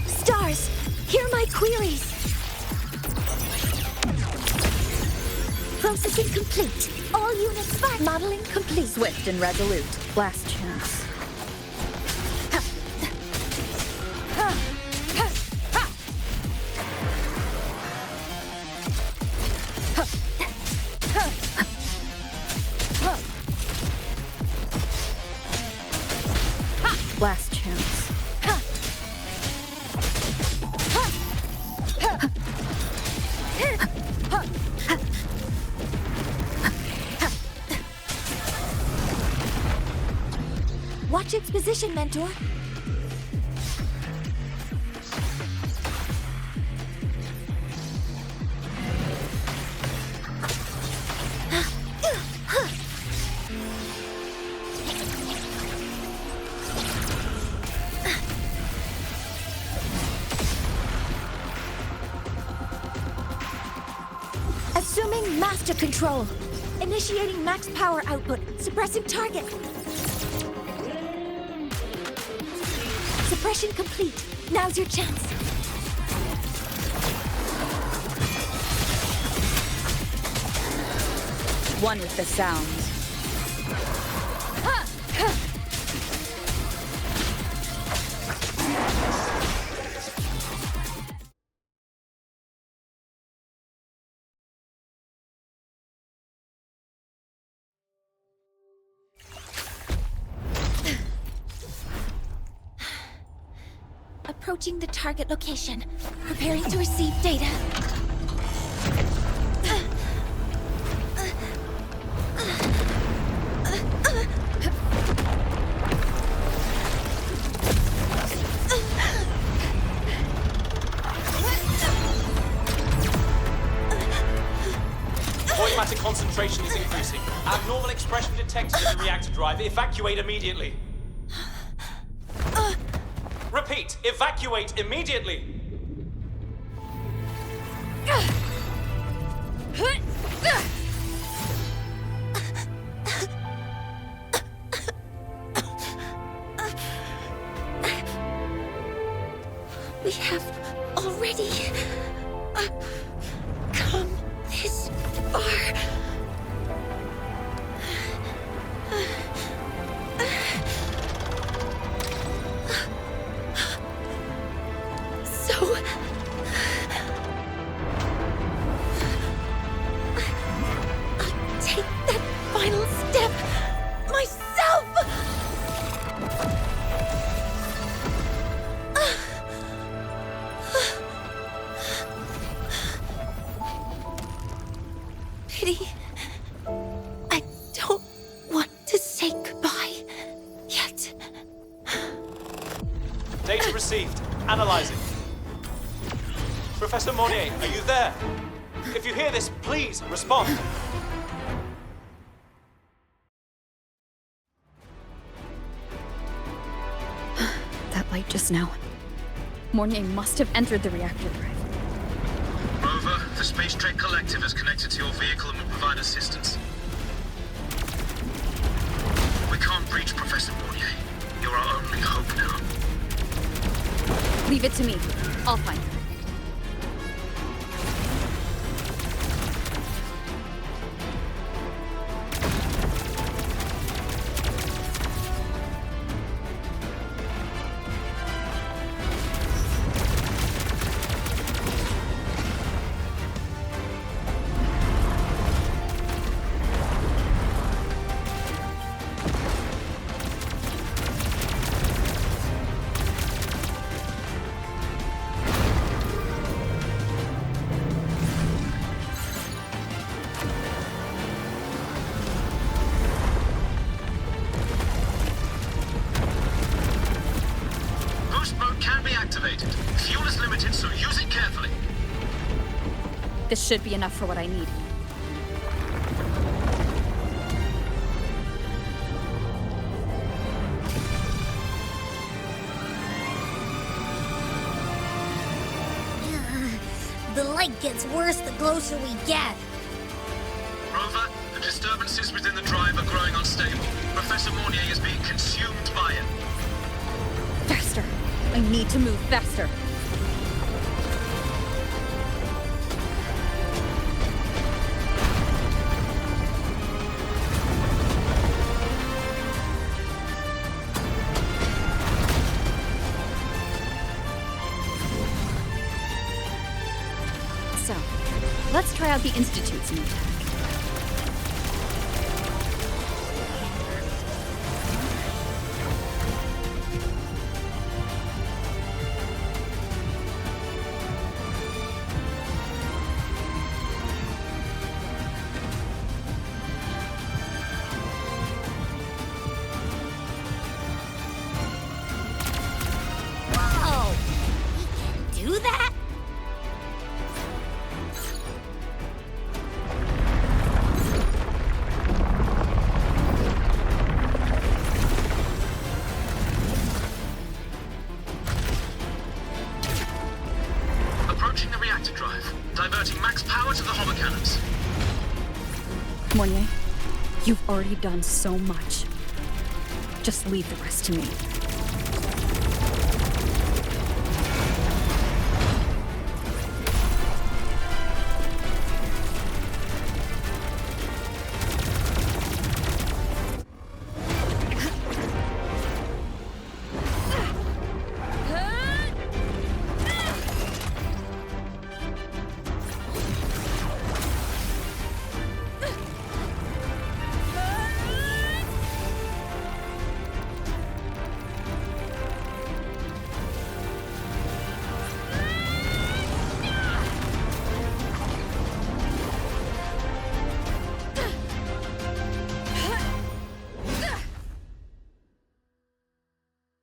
Stars, hear my queries. Processing complete. All units fire. Modeling complete. Swift and resolute. Last chance. Last chance. Watch its position, Mentor. Assuming master control. Initiating max power output. Suppressing target. Suppression complete. Now's your chance. One with the sound. Approaching the target location. Preparing to receive data. Void matter concentration is increasing. Abnormal expression detected in the reactor drive. Evacuate immediately. Repeat, evacuate immediately! We have already come this far. I'll take that final step myself! Pity. I don't want to say goodbye yet. Data received. Analyzing. Professor Monnier, are you there? If you hear this, please respond. That light just now. Mornier must have entered the reactor drive. Rover, the Space Trek Collective has connected to your vehicle and will provide assistance. We can't reach Professor Monnier. You're our only hope now. Leave it to me. I'll find her. Fuel is limited, so use it carefully. This should be enough for what I need. The light gets worse the closer we get. Rover, the disturbances within the drive are growing unstable. Professor Monnier is being consumed by it. Faster! I need to move faster. So, let's try out the Institute's new tech. Whoa! He can do that? Approaching the reactor drive, diverting max power to the hover cannons. Monnier, you've already done so much. Just leave the rest to me.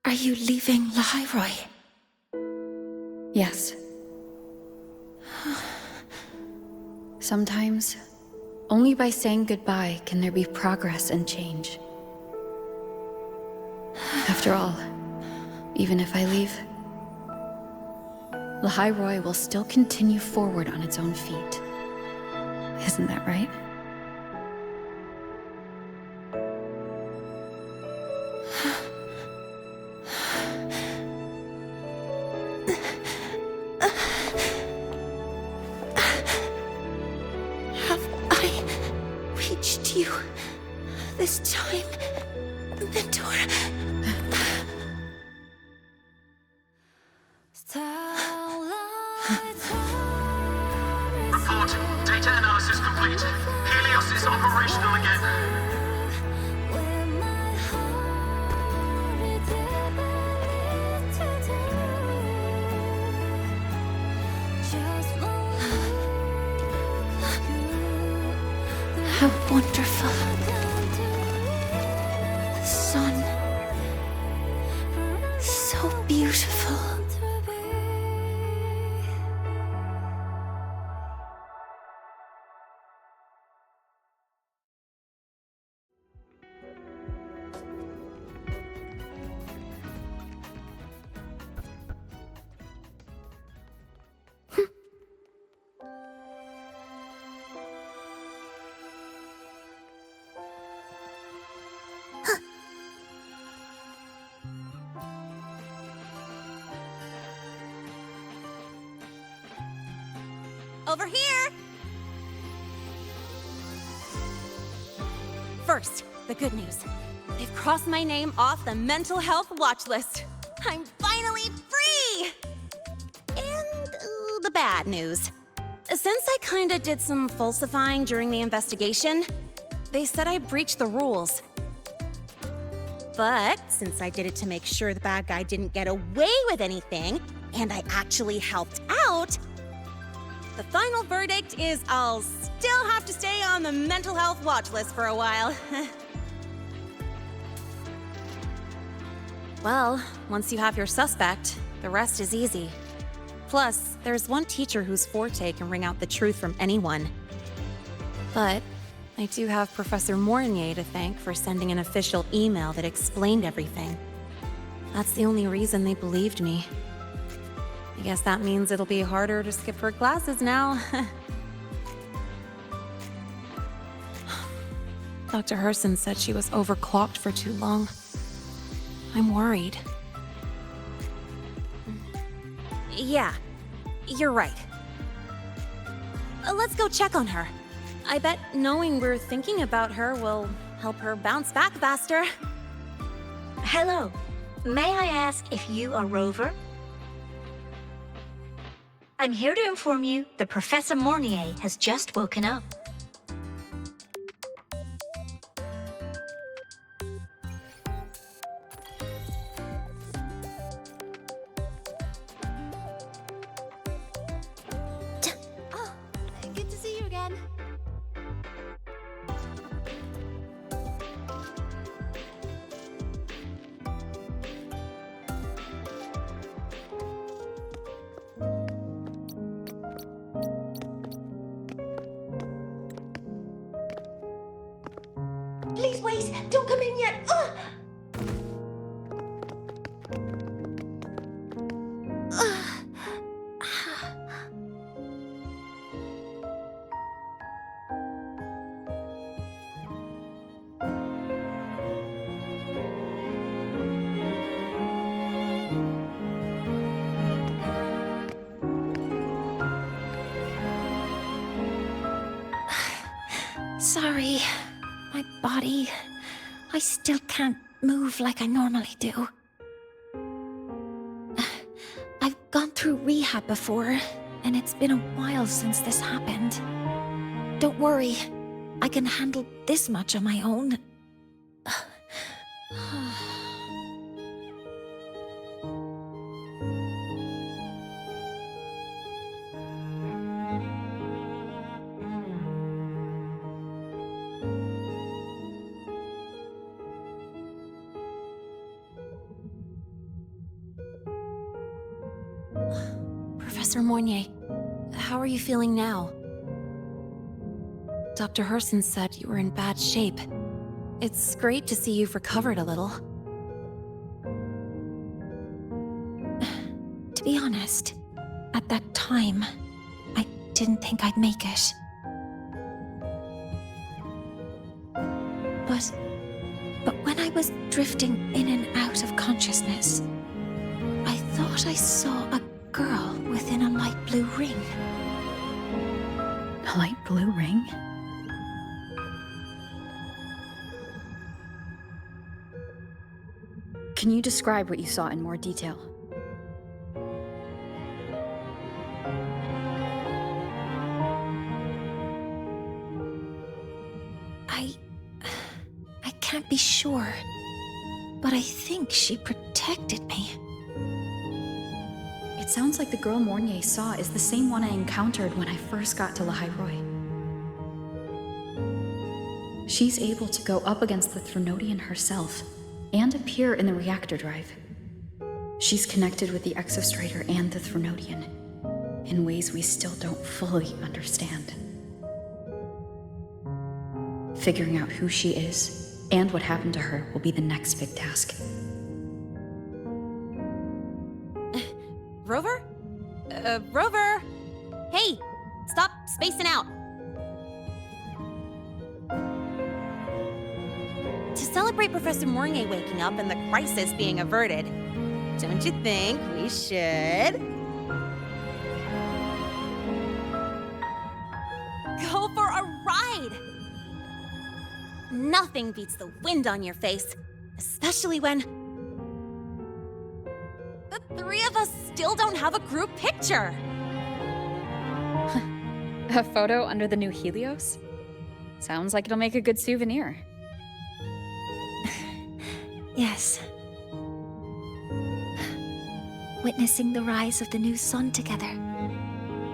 Are you leaving Lahairoi? Yes. Sometimes, only by saying goodbye can there be progress and change. After all, even if I leave, Lahairoi will still continue forward on its own feet. Isn't that right? Have I reached you this time, Mentor? Reporting. Data analysis complete. Helios is operational again. How wonderful. The sun. So beautiful. Over here! First, the good news. They've crossed my name off the mental health watch list. I'm finally free! And the bad news. Since I kinda did some falsifying during the investigation, they said I breached the rules. But since I did it to make sure the bad guy didn't get away with anything, and I actually helped out, the final verdict is I'll still have to stay on the mental health watch list for a while. Well, once you have your suspect, the rest is easy. Plus, there's one teacher whose forte can wring out the truth from anyone. But I do have Professor Mornier to thank for sending an official email that explained everything. That's the only reason they believed me. I guess that means it'll be harder to skip her classes now. Dr. Herson said she was overclocked for too long. I'm worried. Yeah, you're right. Let's go check on her. I bet knowing we're thinking about her will help her bounce back faster. Hello. May I ask if you are Rover? I'm here to inform you that Professor Mornier has just woken up. Good to see you again. Please wait! Don't come in yet! Sorry. My body... I still can't move like I normally do. I've gone through rehab before, and it's been a while since this happened. Don't worry. I can handle this much on my own. Professor Mornier, how are you feeling now? Dr. Herson said you were in bad shape. It's great to see you've recovered a little. To be honest, at that time, I didn't think I'd make it. But when I was drifting in and out of consciousness, I thought I saw a girl within a light blue ring. A light blue ring? Can you describe what you saw in more detail? I can't be sure, but I think she protected me. It sounds like the girl Mornier saw is the same one I encountered when I first got to Lahairoi. She's able to go up against the Threnodian herself and appear in the reactor drive. She's connected with the Exostrider and the Threnodian in ways we still don't fully understand. Figuring out who she is and what happened to her will be the next big task. Rover? Rover! Hey, stop spacing out. To celebrate Professor Mornier waking up and the crisis being averted, don't you think we should? Nothing beats the wind on your face, especially when the three of us still don't have a group picture. A photo under the new Helios? Sounds like it'll make a good souvenir. Yes. Witnessing the rise of the new sun together.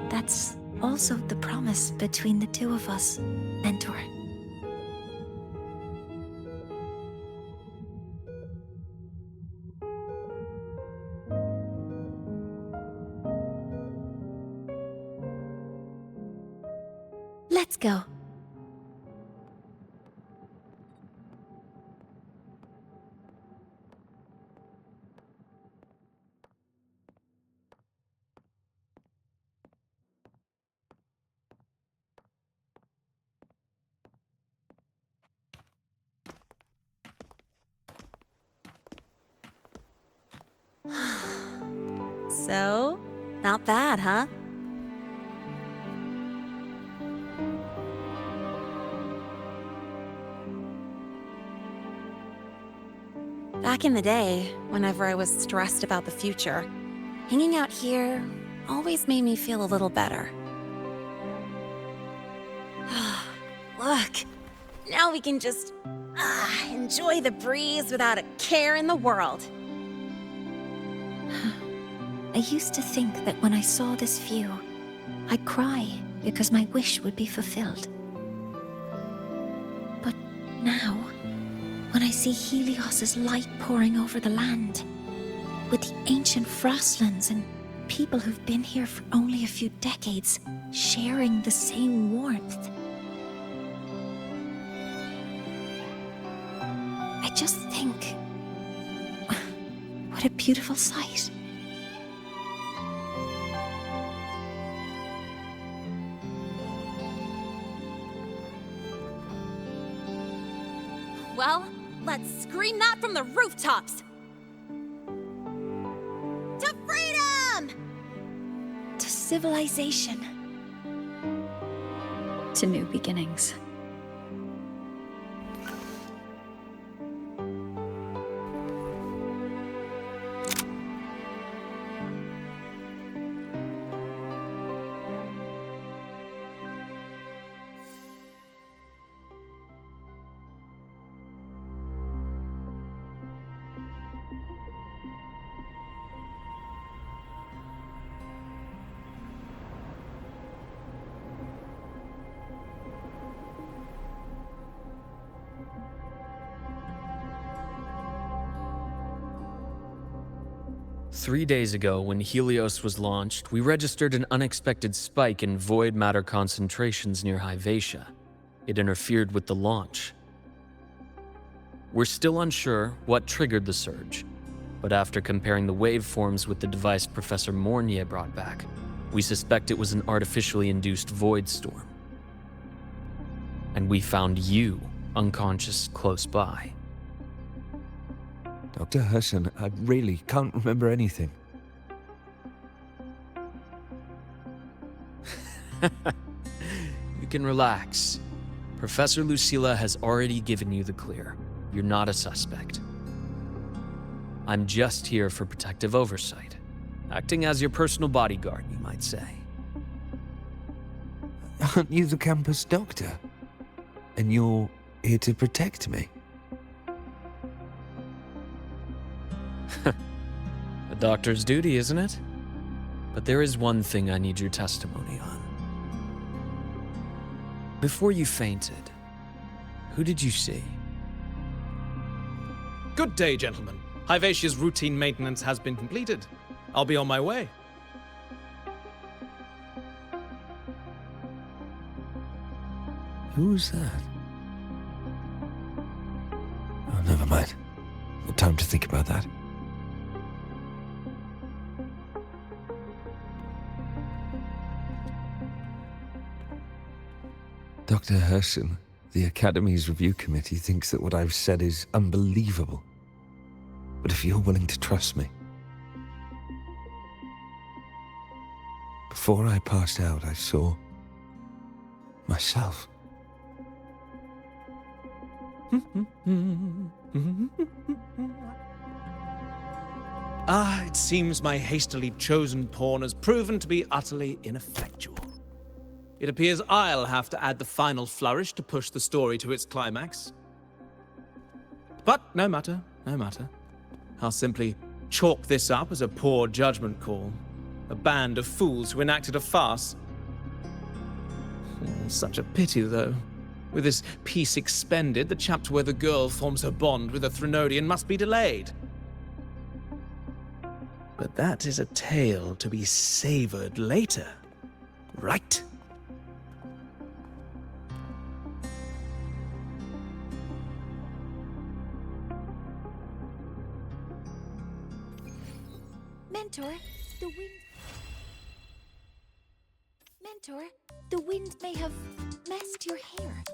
That's also the promise between the two of us, Mentor. Let's go. So, not bad, huh? Back in the day, whenever I was stressed about the future, hanging out here always made me feel a little better. Look, now we can just enjoy the breeze without a care in the world. I used to think that when I saw this view, I'd cry because my wish would be fulfilled. But now, when I see Helios's light pouring over the land, with the ancient frostlands and people who've been here for only a few decades sharing the same warmth, I just think, what a beautiful sight. Well, let's scream that from the rooftops! To freedom! To civilization. To new beginnings. Three days ago, when Helios was launched, we registered an unexpected spike in void matter concentrations near Hyvatia. It interfered with the launch. We're still unsure what triggered the surge, but after comparing the waveforms with the device Professor Mornier brought back, we suspect it was an artificially induced void storm. And we found you unconscious close by. Dr. Herson, I really can't remember anything. You can relax. Professor Lucilla has already given you the clear. You're not a suspect. I'm just here for protective oversight, acting as your personal bodyguard, you might say. Aren't you the campus doctor? And you're here to protect me? A doctor's duty, isn't it? But there is one thing I need your testimony on. Before you fainted, who did you see? Good day, gentlemen. Hyvatia's routine maintenance has been completed. I'll be on my way. Who's that? Oh, never mind. No time to think about that. Dr. Herson, the Academy's review committee thinks that what I've said is unbelievable. But if you're willing to trust me... Before I passed out, I saw... myself. It seems my hastily chosen pawn has proven to be utterly ineffectual. It appears I'll have to add the final flourish to push the story to its climax. But no matter, no matter. I'll simply chalk this up as a poor judgment call. A band of fools who enacted a farce. Such a pity, though. With this piece expended, the chapter where the girl forms her bond with a Threnodian must be delayed. But that is a tale to be savored later, right? Mentor, the wind may have messed your hair.